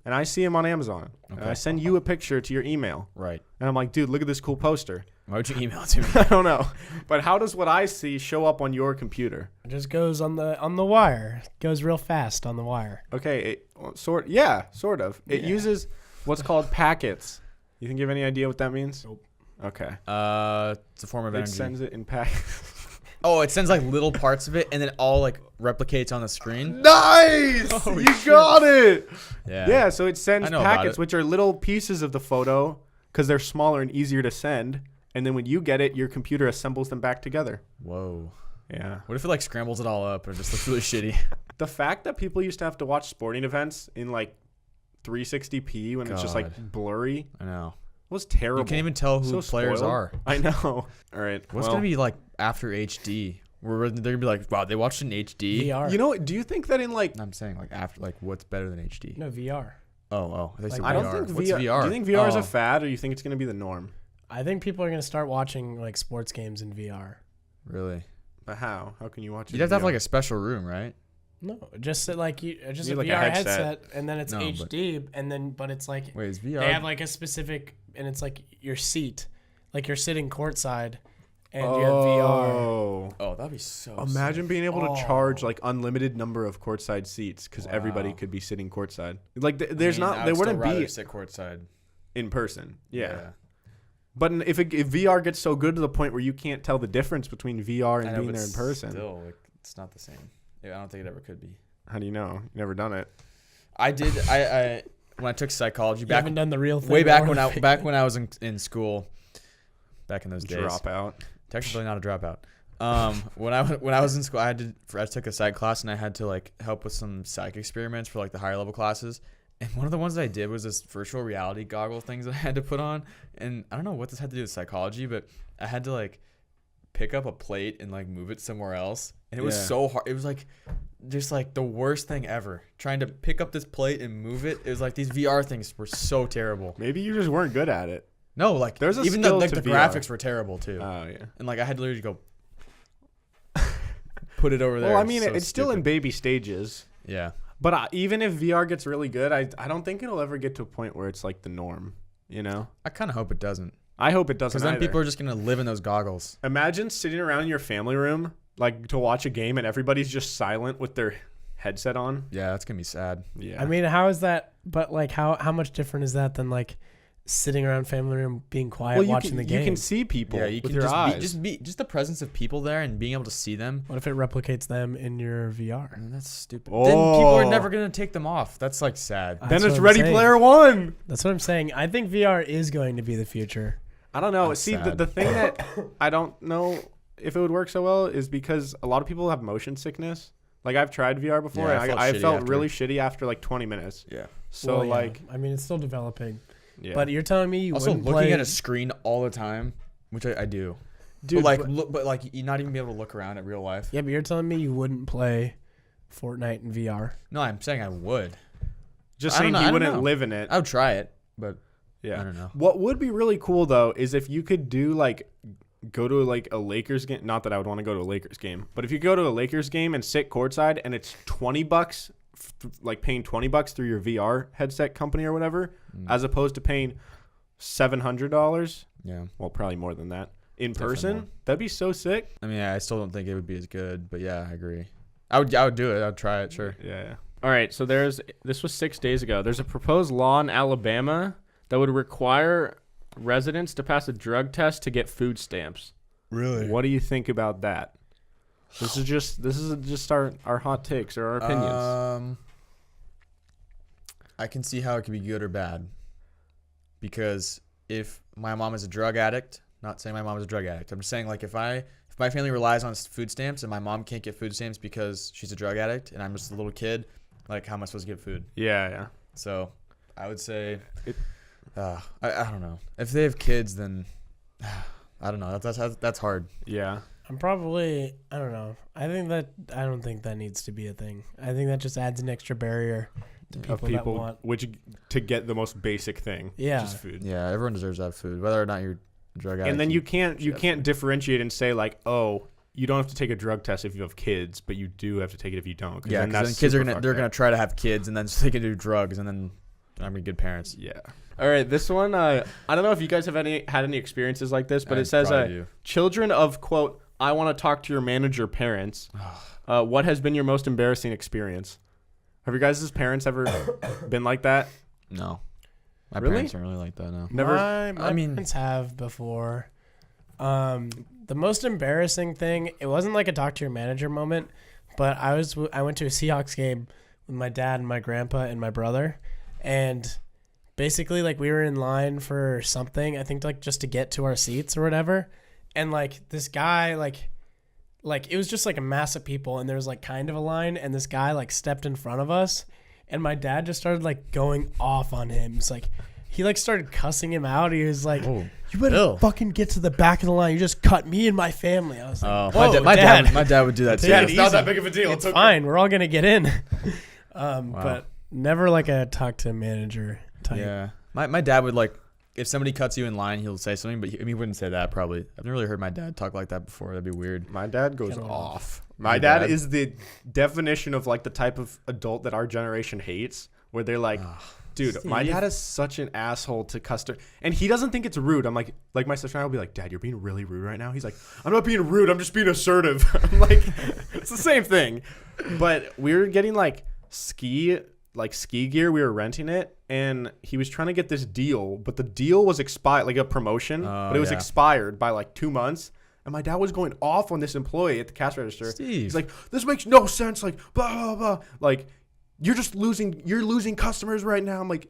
And I see him on Amazon. And Okay. I send you a picture to your email. Right. And I'm like, dude, look at this cool poster. Why would you email it to me? I don't know. But how does what I see show up on your computer? It just goes on the wire. It goes real fast on the wire. Okay. Sort of. It Yeah. uses what's called packets. You think you have any idea what that means? Nope. Okay. It's a form of It energy. sends it in packets. Oh, it sends like little parts of it, and then all like replicates on the screen. Nice! Oh, you shit. got it! Yeah. Yeah, so it sends I know about packets, it. which are little pieces of the photo because they're smaller and easier to send. And then when you get it, your computer assembles them back together. Whoa. Yeah. What if it like scrambles it all up or just looks really shitty? The fact that people used to have to watch sporting events in like 360p when it's just like God. blurry I know. was terrible. You can't even tell who So the players spoiled. are. I know. All right. What's gonna be like after HD? Where they're gonna be like, wow, they watched it in HD. VR. You know, do you think that in like I'm saying like after, like what's better than HD? No, VR. Oh, they said Like, I don't VR. think What's VR. VR? Do you think VR is Oh. a fad, or you think it's going to be the norm? I think people are going to start watching like sports games in VR. Really? But how? How can you watch it? You'd have in to have VR? like a special room, right? No, just like just need a like a VR headset. and then it's No, HD, and then but it's like Wait, is VR? they have like a specific, and it's like your seat, like you're sitting courtside, and you have VR. Oh, that'd be so. Imagine being able to Oh. charge like unlimited number of courtside seats because everybody Wow. could be sitting courtside. Like there's I not, there would wouldn't still be rather sit courtside. in person. Yeah. But if VR gets so good to the point where you can't tell the difference between VR and I know, being but there in person, Still, like, it's not the same. Yeah, I don't think it ever could be. how do you know? You never done it. I did. I when I took psychology You back haven't done the real thing. way back or when the fake when I was in school, back in those days. Drop out. Technically not a dropout. When I was in school, I took a psych class and I had to like help with some psych experiments for like the higher level classes. And one of the ones that I did was this virtual reality goggle things that I had to put on. And I don't know what this had to do with psychology, but I had to like pick up a plate and like move it somewhere else. And it was so hard. It was like just like the worst thing ever. Trying to pick up this plate and move it. It was like these VR things were so terrible. Maybe you just weren't good at it. No, like There's a even skill the to VR. graphics were terrible too. Oh yeah. And like I had to literally go put it over there. Well, I mean, So it's still in stupid. baby stages. Yeah. But even if VR gets really good, I don't think it'll ever get to a point where it's like the norm. You know? I kind of hope it doesn't. I hope it doesn't. Because then either. people are just going to live in those goggles. Imagine sitting around in your family room, like to watch a game, and everybody's just silent with their headset on. Yeah, that's going to be sad. Yeah. I mean, how is that? But like, how much different is that than like sitting around family room being quiet watching the game? You can see people Yeah, you with can your eyes. just the presence of people there and being able to see them. What if it replicates them in your VR? That's stupid. Oh. Then people are never going to take them off. That's like sad. That's then what it's I'm Ready saying. Player One. That's what I'm saying. I think VR is going to be the future. I don't know. That's See, sad. the thing that I don't know if it would work so well is because a lot of people have motion sickness. Like I've tried VR before, Yeah, and I I felt shitty felt after. really shitty after like 20 minutes. Yeah. So Well, yeah. like, I mean, it's still developing. yeah. But you're telling me you Also, wouldn't looking play at a screen all the time, which I do. dude, But like you not even be able to look around at real life. Yeah, but you're telling me you wouldn't play Fortnite in VR. No, I'm saying I would. just I don't saying know, I he don't wouldn't know. live in it. I would try it, but Yeah. I don't know. What would be really cool though is if you could do like go to like a Lakers game. Not that I would want to go to a Lakers game, but if you go to a Lakers game and sit courtside and it's $20, like paying $20 through your VR headset company or whatever, as opposed to paying $700. Yeah. Well, probably more than that in Definitely person. more. That'd be so sick. I mean, I still don't think it would be as good, but yeah, I agree. I would do it. I'd try it, sure. Yeah. All right. So this was 6 days ago. There's a proposed law in Alabama that would require residents to pass a drug test to get food stamps. Really? What do you think about that? This is just our hot takes or our opinions. I can see how it could be good or bad. Because if my mom is a drug addict, not saying my mom is a drug addict. I'm just saying like if my family relies on food stamps and my mom can't get food stamps because she's a drug addict and I'm just a little kid, like how am I supposed to get food? Yeah. So I would say I don't know. If they have kids, then I don't know. That's hard. Yeah. I don't know. I don't think that needs to be a thing. I think that just adds an extra barrier to Of people that people want. which to get the most basic thing, Yeah. which is food. Yeah, everyone deserves to have food, whether or not you're a drug addict. And then you can't food. differentiate and say like, oh, you don't have to take a drug test if you have kids, but you do have to take it if you don't. Yeah, then because that's kids are super they're fucked gonna up. try to have kids and then so they can do drugs and then good parents. Yeah. All right, this one I don't know if you guys have had any experiences like this, but I it says probably do. children of quote I want to talk to your manager parents. What has been your most embarrassing experience? Have your guys' parents ever been like that? No, my Really? parents aren't really like that. No. Never. My I mean- parents have before. The most embarrassing thing, it wasn't like a talk to your manager moment, but I went to a Seahawks game with my dad and my grandpa and my brother, and basically like we were in line for something, I think like just to get to our seats or whatever, and like this guy like it was just like a mass of people and there was like kind of a line, and this guy like stepped in front of us, and my dad just started like going off on him. It's like he like started cussing him out. He was like, Oh, "You better Bill. fucking get to the back of the line. You just cut me and my family." I was like, Oh, "Whoa, my Dad." dad would do that too. Yeah, it's not easy. that big of a deal. It's okay. fine. We're all gonna get in. But never like a talk to manager type. Yeah, my dad would like if somebody cuts you in line, he'll say something, but he wouldn't say that probably. I've never really heard my dad talk like that before. That'd be weird. My dad goes Kinda off My Your dad dad? is the definition of like the type of adult that our generation hates, where they're like, dude, my Steve. dad is such an asshole to customer, and he doesn't think it's rude. I'm like my sister and I will be like, Dad, you're being really rude right now. He's like, I'm not being rude. I'm just being assertive. I'm like, it's the same thing. But we were getting like ski gear. We were renting it, and he was trying to get this deal, but the deal was expired, like a promotion, but it was expired by like 2 months. And my dad was going off on this employee at the cash register. Steve. He's like, this makes no sense. Like, blah, blah, blah. Like, you're losing customers right now. I'm like,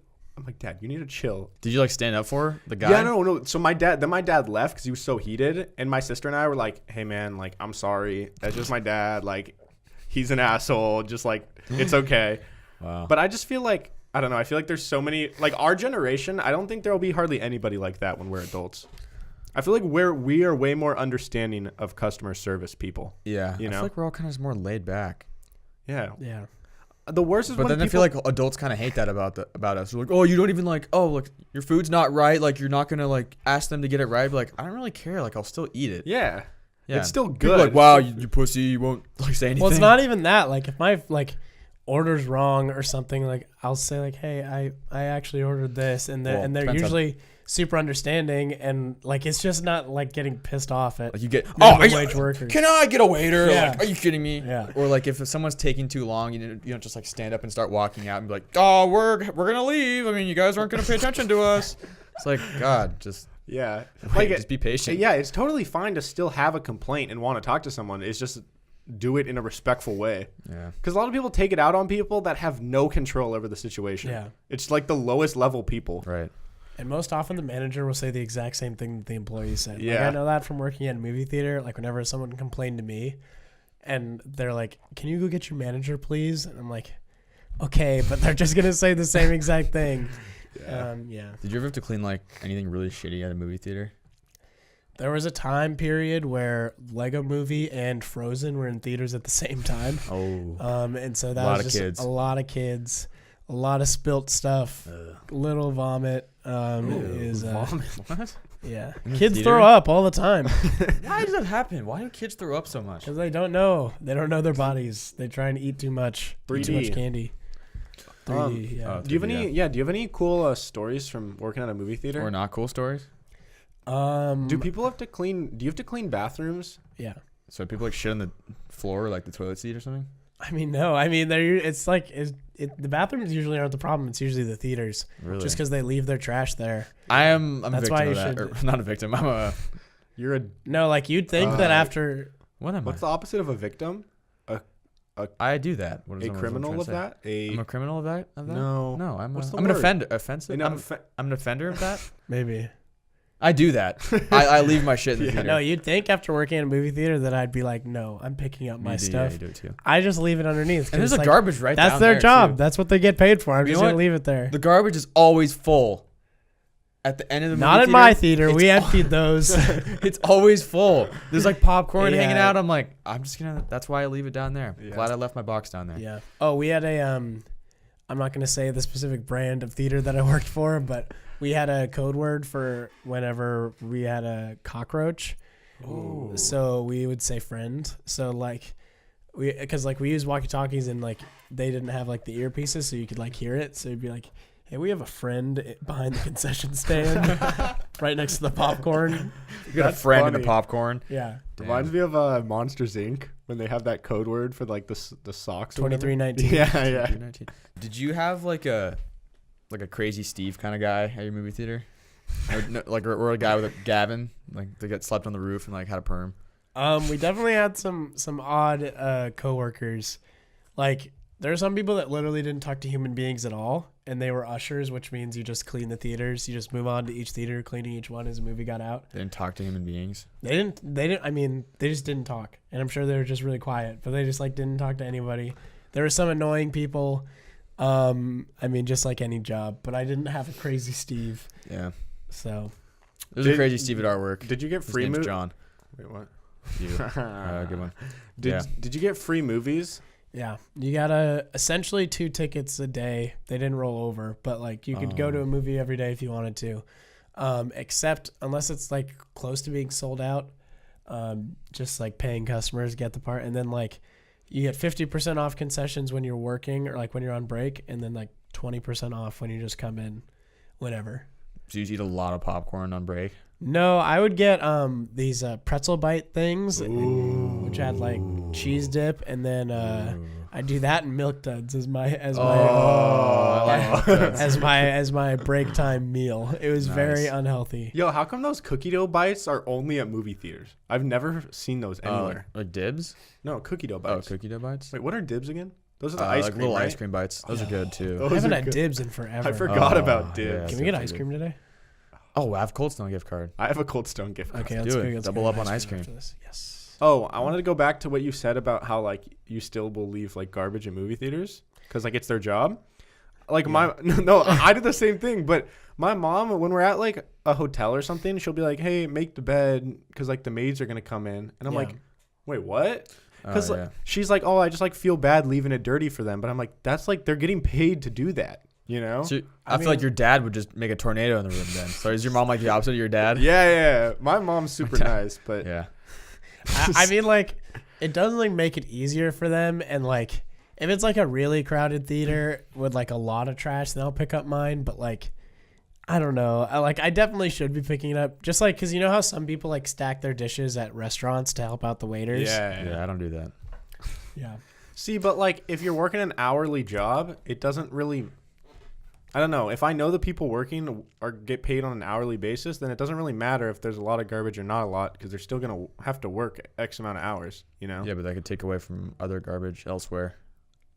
Dad, you need to chill. Did you like stand up for the guy? Yeah, no. So my dad left because he was so heated. And my sister and I were like, hey, man, like, I'm sorry. That's just my dad. Like, he's an asshole. Just like, it's okay. Wow. But I just feel like, I don't know. I feel like there's so many, like our generation, I don't think there will be hardly anybody like that when we're adults. I feel like we are way more understanding of customer service people. Yeah. You know? I feel like we're all kind of just more laid back. Yeah. Yeah. The worst is But when then I feel like adults kind of hate that about us. They're like, oh, you don't even like, oh, look, your food's not right. Like, you're not going to like ask them to get it right. But like, I don't really care. Like, I'll still eat it. Yeah. Yeah. It's still People are good. like, wow, you pussy. You won't like say anything. Well, it's not even that. Like, if my like order's wrong or something, like I'll say like, hey, I actually ordered this, and they're depends usually super understanding, and like it's just not like getting pissed off at Like you get, minimum wage workers. Can I get a waiter? Yeah. Like, are you kidding me? Yeah. Or like if someone's taking too long, you don't just like stand up and start walking out and be like, oh, we're gonna leave. I mean, you guys aren't gonna pay attention to us. It's like, God, just Yeah. wait, just be patient. Yeah, it's totally fine to still have a complaint and want to talk to someone. It's just do it in a respectful way. Yeah. Because a lot of people take it out on people that have no control over the situation. Yeah. It's like the lowest level people. Right. And most often the manager will say the exact same thing that the employee said. Like, Yeah. I know that from working at a movie theater. Like whenever someone complained to me and they're like, can you go get your manager, please? And I'm like, okay, but they're just going to say the same exact thing. Yeah. Did you ever have to clean like anything really shitty at a movie theater? There was a time period where Lego Movie and Frozen were in theaters at the same time. Oh. And so that Lot was of just kids. a lot of kids, a lot of spilt stuff, little vomit. Vomit. What? Yeah. In the Kids theater? throw up all the time Why does that happen? Why do kids throw up so much? because they don't know. They don't know their bodies. They try and eat too much. Eat too 3D. much candy. 3D, yeah. Do you have any cool stories from working at a movie theater? Or not cool stories? Do people have to clean? Do you have to clean bathrooms? Yeah. So people like shit on the floor, like the toilet seat or something? I mean, no. I mean, it's like the bathrooms usually aren't the problem. It's usually the theaters. Really? Just because they leave their trash there. I'm a That's victim why of you that. should- Or, not a victim. I'm a... You're a. No, like you'd think that after. What am What's I? the opposite of a victim? I do that. What is A what I'm criminal trying of to say? that? I'm a criminal of that? No. No, I'm What's the an word? offender. Offensive? No, I'm an offender of that? Maybe. I do that. I leave my shit in the Yeah. theater. No, you'd think after working in a movie theater that I'd be like, no, I'm picking up my You do, stuff. Yeah, you do it too. I just leave it underneath. And there's 'cause, a like, garbage right That's down their there, job. too. That's what they get paid for. I'm You just know gonna what? leave it there. The garbage is always full. At the end of the Not movie in my theater, theater. We emptied those. it's always full. There's like popcorn Yeah. hanging out. I'm like, that's why I leave it down there. Yeah. Glad I left my box down there. Yeah. Oh, we had a I'm not gonna say the specific brand of theater that I worked for, but we had a code word for whenever we had a cockroach. Ooh. So we would say friend. So like because we use walkie-talkies and like they didn't have like the earpieces, so you could like hear it. So you'd be like, hey, we have a friend behind the concession stand, right next to the popcorn. You got That's a friend in funny. the popcorn. Yeah. Reminds me of Monsters Inc. when they have that code word for like the socks. or whatever. 2319. Yeah, yeah. 19. Did you have like a crazy Steve kind of guy at your movie theater? or a guy with a Gavin, like they got slept on the roof and like had a perm. We definitely had some odd coworkers. Like there are some people that literally didn't talk to human beings at all, and they were ushers, which means you just clean the theaters. You just move on to each theater, cleaning each one as the movie got out. They didn't talk to human beings. They didn't. I mean, they just didn't talk, and I'm sure they were just really quiet. But they just like didn't talk to anybody. There were some annoying people. I mean, just like any job. But I didn't have a crazy Steve. Yeah. So There's a crazy Steve at our work. Did you get His free name's movies? John. Wait, what? You. Good one. Did you get free movies? yeah, you got essentially 2 tickets a day. They didn't roll over, but like you could go to a movie every day if you wanted to, except unless it's like close to being sold out. just like paying customers get the part, and then like you get 50% off concessions when you're working or like when you're on break, and then like 20% off when you just come in whenever. So you eat a lot of popcorn on break? No, I would get these pretzel bite things, which had like cheese dip, and then I do that and Milk Duds as my break time meal. It was very unhealthy. Yo, how come those cookie dough bites are only at movie theaters? I've never seen those anywhere. Like Dibs? No, cookie dough bites. Oh, cookie dough bites? Wait, what are Dibs again? Those are the ice cream, little right? ice cream bites. Those are good too. I haven't had Dibs in forever. I forgot about Dibs. Yeah, Can we get ice cream today? Oh, I have Cold Stone gift card. I have a Cold Stone gift card. Okay, Do let's it. go get Double up on ice cream. after this. Yes. Oh, I wanted to go back to what you said about how like you still will leave like garbage in movie theaters because like it's their job. Like no, I did the same thing. But my mom, when we're at like a hotel or something, she'll be like, "Hey, make the bed," because like the maids are gonna come in, and I'm like, "Wait, what?" Because she's like, "Oh, I just like feel bad leaving it dirty for them," but I'm like, "That's like they're getting paid to do that." You know, so I feel like your dad would just make a tornado in the room then. So is your mom like the opposite of your dad? Yeah. My mom's super nice, but yeah. I mean, like, it doesn't like make it easier for them, and like, if it's like a really crowded theater with like a lot of trash, then I'll pick up mine. But like, I don't know. I definitely should be picking it up, just like because you know how some people like stack their dishes at restaurants to help out the waiters. Yeah, I don't do that. Yeah. See, but like if you're working an hourly job, it doesn't really. I don't know. If I know the people working are get paid on an hourly basis, then it doesn't really matter if there's a lot of garbage or not a lot because they're still going to have to work X amount of hours, you know? Yeah, but that could take away from other garbage elsewhere.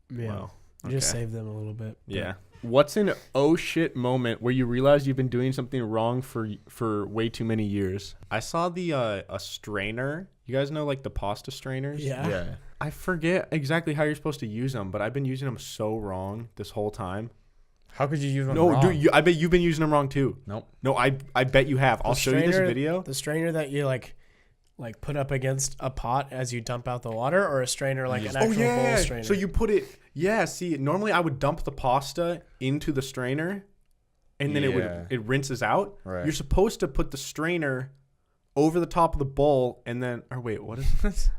Yeah. Well, Just save them a little bit. Yeah. What's an oh shit moment where you realize you've been doing something wrong for way too many years? I saw the a strainer. You guys know like the pasta strainers? Yeah. I forget exactly how you're supposed to use them, but I've been using them so wrong this whole time. How could you use them No, wrong? dude, I bet you've been using them wrong too. Nope. No, I bet you have. I'll show you this video. The strainer that you like put up against a pot as you dump out the water, or a strainer like an actual bowl strainer? So you put it. Yeah. See, normally I would dump the pasta into the strainer, and then it rinses out. Right. You're supposed to put the strainer over the top of the bowl, and then wait, what is this?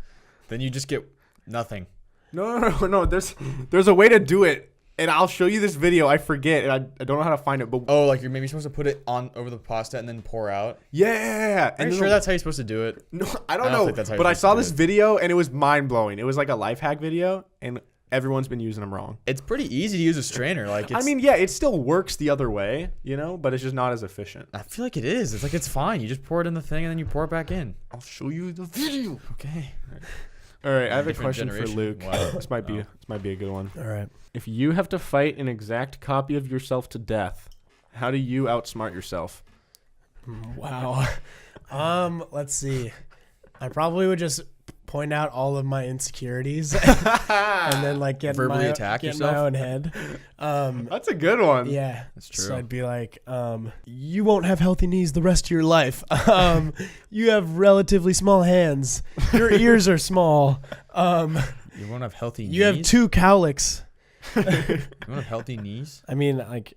Then you just get nothing. No. There's a way to do it. And I'll show you this video. I forget, and I don't know how to find it. But like you're maybe supposed to put it on over the pasta and then pour out. Yeah, Are you sure that's how you're supposed to do it? No, I don't know. Think that's how but I saw this it. video, and it was mind blowing. It was like a life hack video, and everyone's been using them wrong. It's pretty easy to use a strainer. Like it still works the other way, you know, but it's just not as efficient. I feel like it is. It's like it's fine. You just pour it in the thing and then you pour it back in. I'll show you the video. Okay. All right, I have a Different question for generation. Luke. Wow. This might be a good one. All right. If you have to fight an exact copy of yourself to death, how do you outsmart yourself? Wow. Let's see. I probably would just point out all of my insecurities and then like get verbally attack attack my yourself? own head. That's a good one. Yeah, That's true. So I'd be like, you won't have healthy knees the rest of your life. You have relatively small hands. Your ears are small. You won't have healthy knees? You have 2 cowlicks. You won't have healthy knees? I mean, like,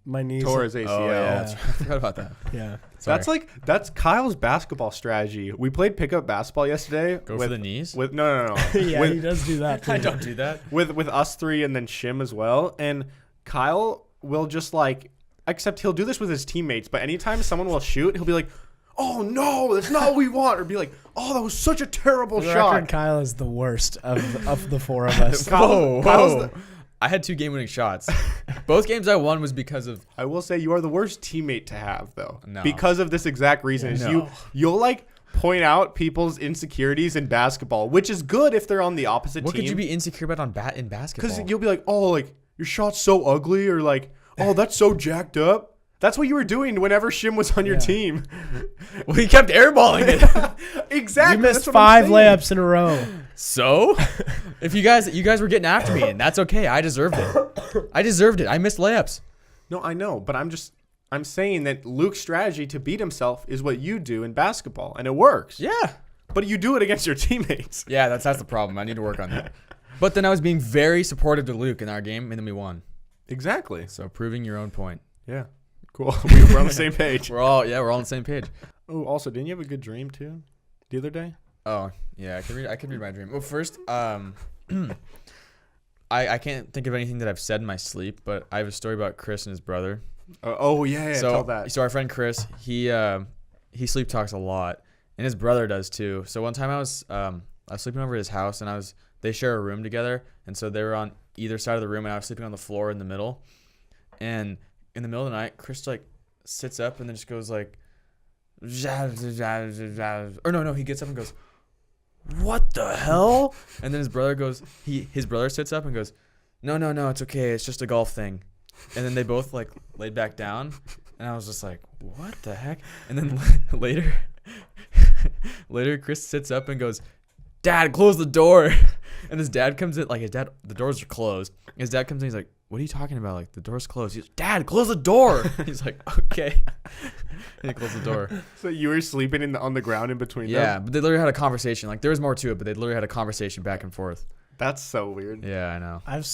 my knees. Tore his ACL. Oh, yeah. Yeah. I forgot about that. Yeah. Sorry. That's Kyle's basketball strategy. We played pickup basketball yesterday. Go for the knees? With no. Yeah, he does do that too. I don't do that. with us 3 and then Shim as well. And Kyle will just like, except he'll do this with his teammates. But anytime someone will shoot, he'll be like, "Oh no, that's not what we want," or be like, "Oh, that was such a terrible For the shot." record, Kyle is the worst of the 4 of us. Kyle's I had 2 game-winning shots. Both games I won was because of... I will say you are the worst teammate to have, though. No. Because of this exact reason. Is No. you'll like point out people's insecurities in basketball, which is good if they're on the opposite What team. could you be insecure about in basketball? Because you'll be like, "Oh, like your shot's so ugly," or like, "Oh, that's so jacked up." That's what you were doing whenever Shim was on your team. Well, he kept airballing it. Exactly. You missed that's what I'm 5 saying. layups in a row. So, if you guys were getting after me, and that's okay. I deserved it. I missed layups. No, I know, but I'm saying that Luke's strategy to beat himself is what you do in basketball, and it works. Yeah. But you do it against your teammates. Yeah, that's the problem. I need to work on that. But then I was being very supportive to Luke in our game, and then we won. Exactly. So proving your own point. Yeah. Cool. We're on the same page. We're all on the same page. Oh, also, didn't you have a good dream too? the other day? Oh yeah, I can read my dream. Well, first, I can't think of anything that I've said in my sleep, but I have a story about Chris and his brother. Yeah, So, tell that. So our friend Chris, he sleep talks a lot, and his brother does too. So one time I was sleeping over at his house, and they share a room together, and so they were on either side of the room, and I was sleeping on the floor in the middle. And in the middle of the night, Chris like sits up and then just goes like, or no, he gets up and goes, "What the hell?" And then his brother sits up and goes, No, it's okay. It's just a golf thing. And then they both like laid back down, and I was just like, what the heck? And then later Chris sits up and goes, "Dad, close the door." And his dad comes in, the doors are closed. His dad comes in, he's like, "What are you talking about? Like, the door's closed." He's like, "Dad, close the door." He's like, "Okay." And he closed the door. So you were sleeping on the ground in between them? Yeah, but they literally had a conversation. Like, there was more to it, but they literally had a conversation back and forth. That's so weird. Yeah, I know. I've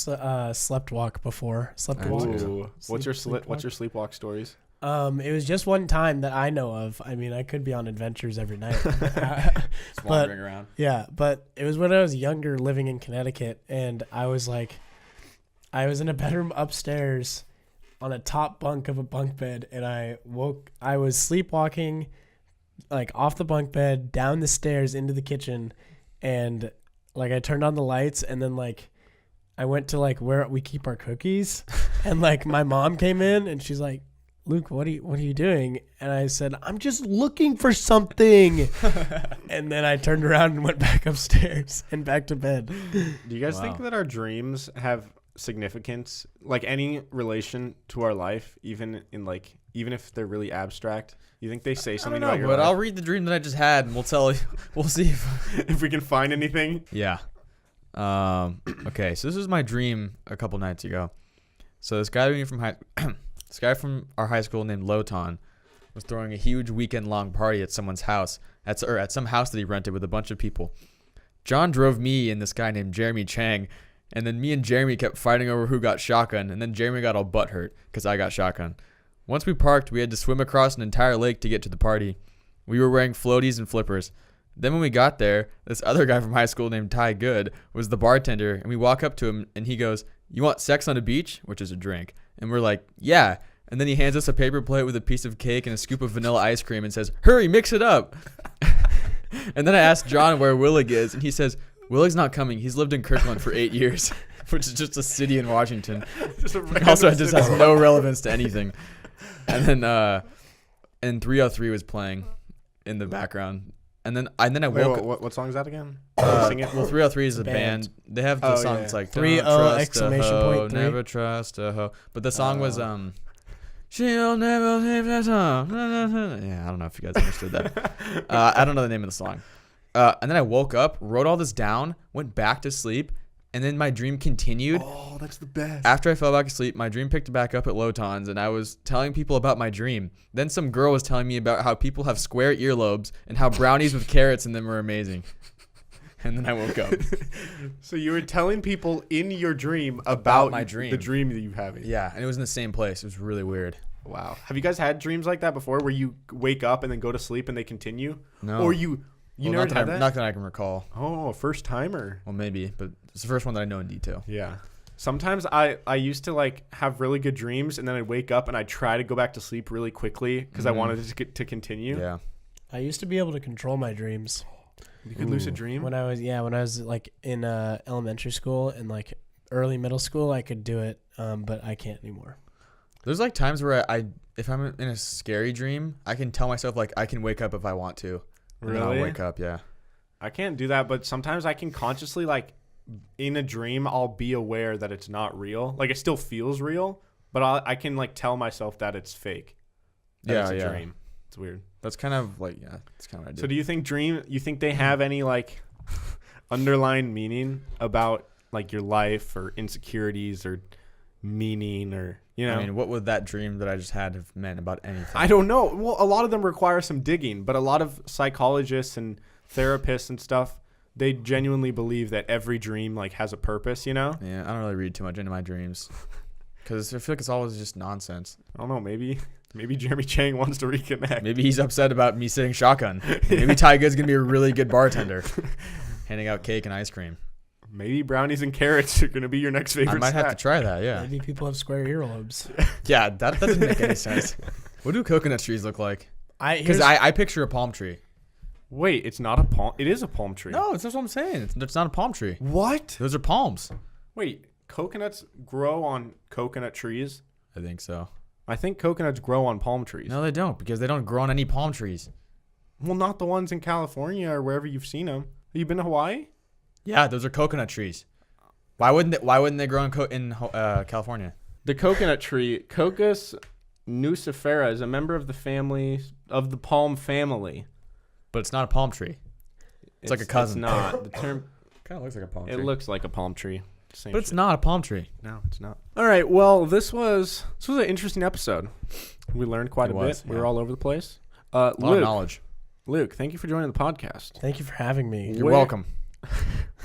slept walk before. Ooh. What's your sleepwalk stories? It was just one time that I know of. I mean, I could be on adventures every night. Just wandering around. Yeah, but it was when I was younger, living in Connecticut, and I was in a bedroom upstairs on a top bunk of a bunk bed, and I was sleepwalking like off the bunk bed, down the stairs into the kitchen, and like I turned on the lights, and then like I went to like where we keep our cookies, and like my mom came in and she's like, "Luke, what are you doing?" And I said, "I'm just looking for something." And then I turned around and went back upstairs and back to bed. Do you guys think that our dreams have significance, like any relation to our life, even if they're really abstract? You think they say something about your life? But I'll read the dream that I just had, and we'll see if we can find anything. Yeah. Okay, so this was my dream a couple nights ago. So this guy from our high school named Lotan was throwing a huge weekend-long party at someone's house, at some house that he rented with a bunch of people. John drove me and this guy named Jeremy Chang, and then me and Jeremy kept fighting over who got shotgun, and then Jeremy got all butthurt because I got shotgun. Once we parked, we had to swim across an entire lake to get to the party. We were wearing floaties and flippers. Then when we got there, this other guy from high school named Ty Good was the bartender, and we walk up to him, and he goes, "You want sex on a beach?" which is a drink. And we're like, "Yeah." And then he hands us a paper plate with a piece of cake and a scoop of vanilla ice cream and says, "Hurry, mix it up." And then I asked John where Willig is, and he says, "Willig's not coming. He's lived in Kirkland for 8 years," which is just a city in Washington. Also, it just has no relevance to anything. And then and 303 was playing in the background. And then I woke up. What song is that again? Sing it. Well, 303 is a band. They have the song that's like 3 exclamation point 3. Never trust a hoe. But the song was she'll never leave that song. Yeah, I don't know if you guys understood that. I don't know the name of the song. And then I woke up, wrote all this down, went back to sleep, and then my dream continued. Oh, that's the best. After I fell back asleep, my dream picked back up at Lotan's, and I was telling people about my dream. Then some girl was telling me about how people have square earlobes and how brownies with carrots in them are amazing. And then I woke up. So you were telling people in your dream about my dream. The dream that you have. Yeah, and it was in the same place. It was really weird. Wow. Have you guys had dreams like that before, where you wake up and then go to sleep and they continue? No. Or you never had that? Not that I can recall. Oh, first timer. Well, maybe, but it's the first one that I know in detail. Yeah. Sometimes I used to like have really good dreams, and then I'd wake up and I'd try to go back to sleep really quickly because I wanted it to continue. Yeah. I used to be able to control my dreams. You could lucid dream? When I was like in elementary school and like early middle school, I could do it, but I can't anymore. There's like times where if I'm in a scary dream, I can tell myself like I can wake up if I want to. And really? Then I'll wake up, yeah. I can't do that, but sometimes I can consciously like in a dream I'll be aware that it's not real. Like it still feels real, but I can like tell myself that it's fake. That it's a dream. It's weird. That's kind of like it's kind of what I do. So do you think they have any like underlying meaning about like your life or insecurities or meaning or I mean, what would that dream that I just had have meant about anything? I don't know. Well, a lot of them require some digging, but a lot of psychologists and therapists and stuff, they genuinely believe that every dream like has a purpose, Yeah, I don't really read too much into my dreams because I feel like it's always just nonsense. I don't know, maybe Maybe Jeremy Chang wants to reconnect. Maybe he's upset about me sitting shotgun. Maybe Ty Good's going to be a really good bartender, handing out cake and ice cream. Maybe brownies and carrots are going to be your next favorite I might have to snack. try that, yeah. Maybe people have square earlobes. Yeah, that doesn't make any sense. What do coconut trees look like? Because I picture a palm tree. Wait, it's not a palm. It is a palm tree. No, that's what I'm saying. It's not a palm tree. What? Those are palms. Wait, coconuts grow on coconut trees? I think so. I think coconuts grow on palm trees. No, they don't, because they don't grow on any palm trees. Well, not the ones in California or wherever you've seen them. Have you been to Hawaii? Yeah, those are coconut trees. Why wouldn't they grow in California? The coconut tree, Cocos nucifera, is a member of the palm family. But it's not a palm tree. It's like a cousin. It's not. The term Kind of looks like a palm tree. it looks like a palm tree. Same But it's shit. not a palm tree. No, it's not. All right. Well, this was an interesting episode. We learned quite a bit. We were all over the place. A lot of knowledge. Luke, thank you for joining the podcast. Thank you for having me. You're welcome.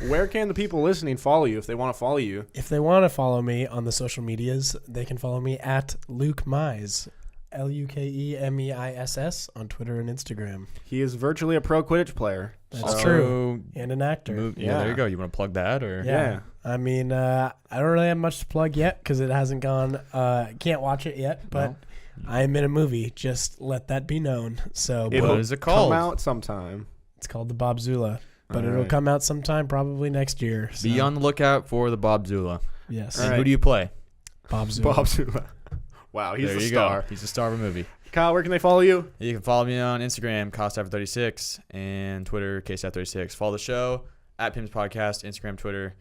Where can the people listening follow you if they want to follow you? If they want to follow me on the social medias, they can follow me at Luke Mize, LukeMeiss on Twitter and Instagram. He is virtually a pro Quidditch player. That's true. And an actor. Yeah, there you go. You want to plug that? Or Yeah. I mean, I don't really have much to plug yet because it hasn't gone. Can't watch it yet, but I am in a movie. Just let that be known. So What is it called? Come out sometime. it's called The Bob Zula, but All it'll right. come out sometime probably next year. So. Be on the lookout for the Bob Zula. Yes, And right. who do you play? Bob Zula. Bob Zula. Wow, he's there a you star. go. He's the star of a movie. Kyle, where can they follow you? You can follow me on Instagram, CostAfter36, and Twitter, KSAF36. Follow the show at PIMS Podcast, Instagram, Twitter,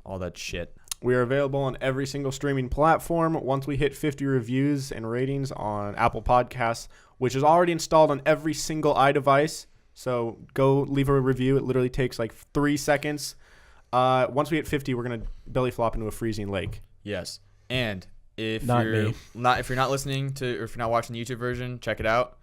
all that shit. We are available on every single streaming platform. Once we hit 50 reviews and ratings on Apple Podcasts, which is already installed on every single iDevice. So go leave a review. It literally takes like 3 seconds. Once we hit 50, we're going to belly flop into a freezing lake. Yes. And if Not you're me. if you're not listening to, or if you're not watching the YouTube version, check it out.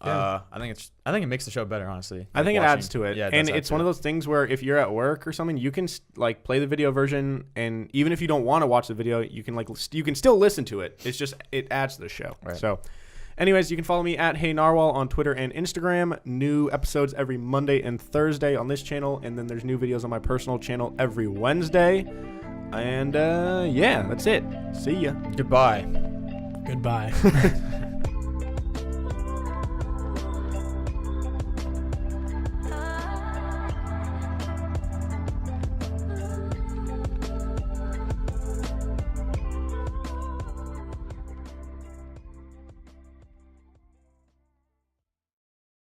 Yeah. I think it makes the show better, honestly. I think it adds to it. Yeah, and it's one of those things where if you're at work or something, you can like play the video version, and even if you don't want to watch the video, you can you can still listen to it. It's just it adds to the show. Right. So anyways, you can follow me at Hey Narwhal on Twitter and Instagram. New episodes every Monday and Thursday on this channel, and then there's new videos on my personal channel every Wednesday. And yeah, that's it. See ya. Goodbye. Goodbye.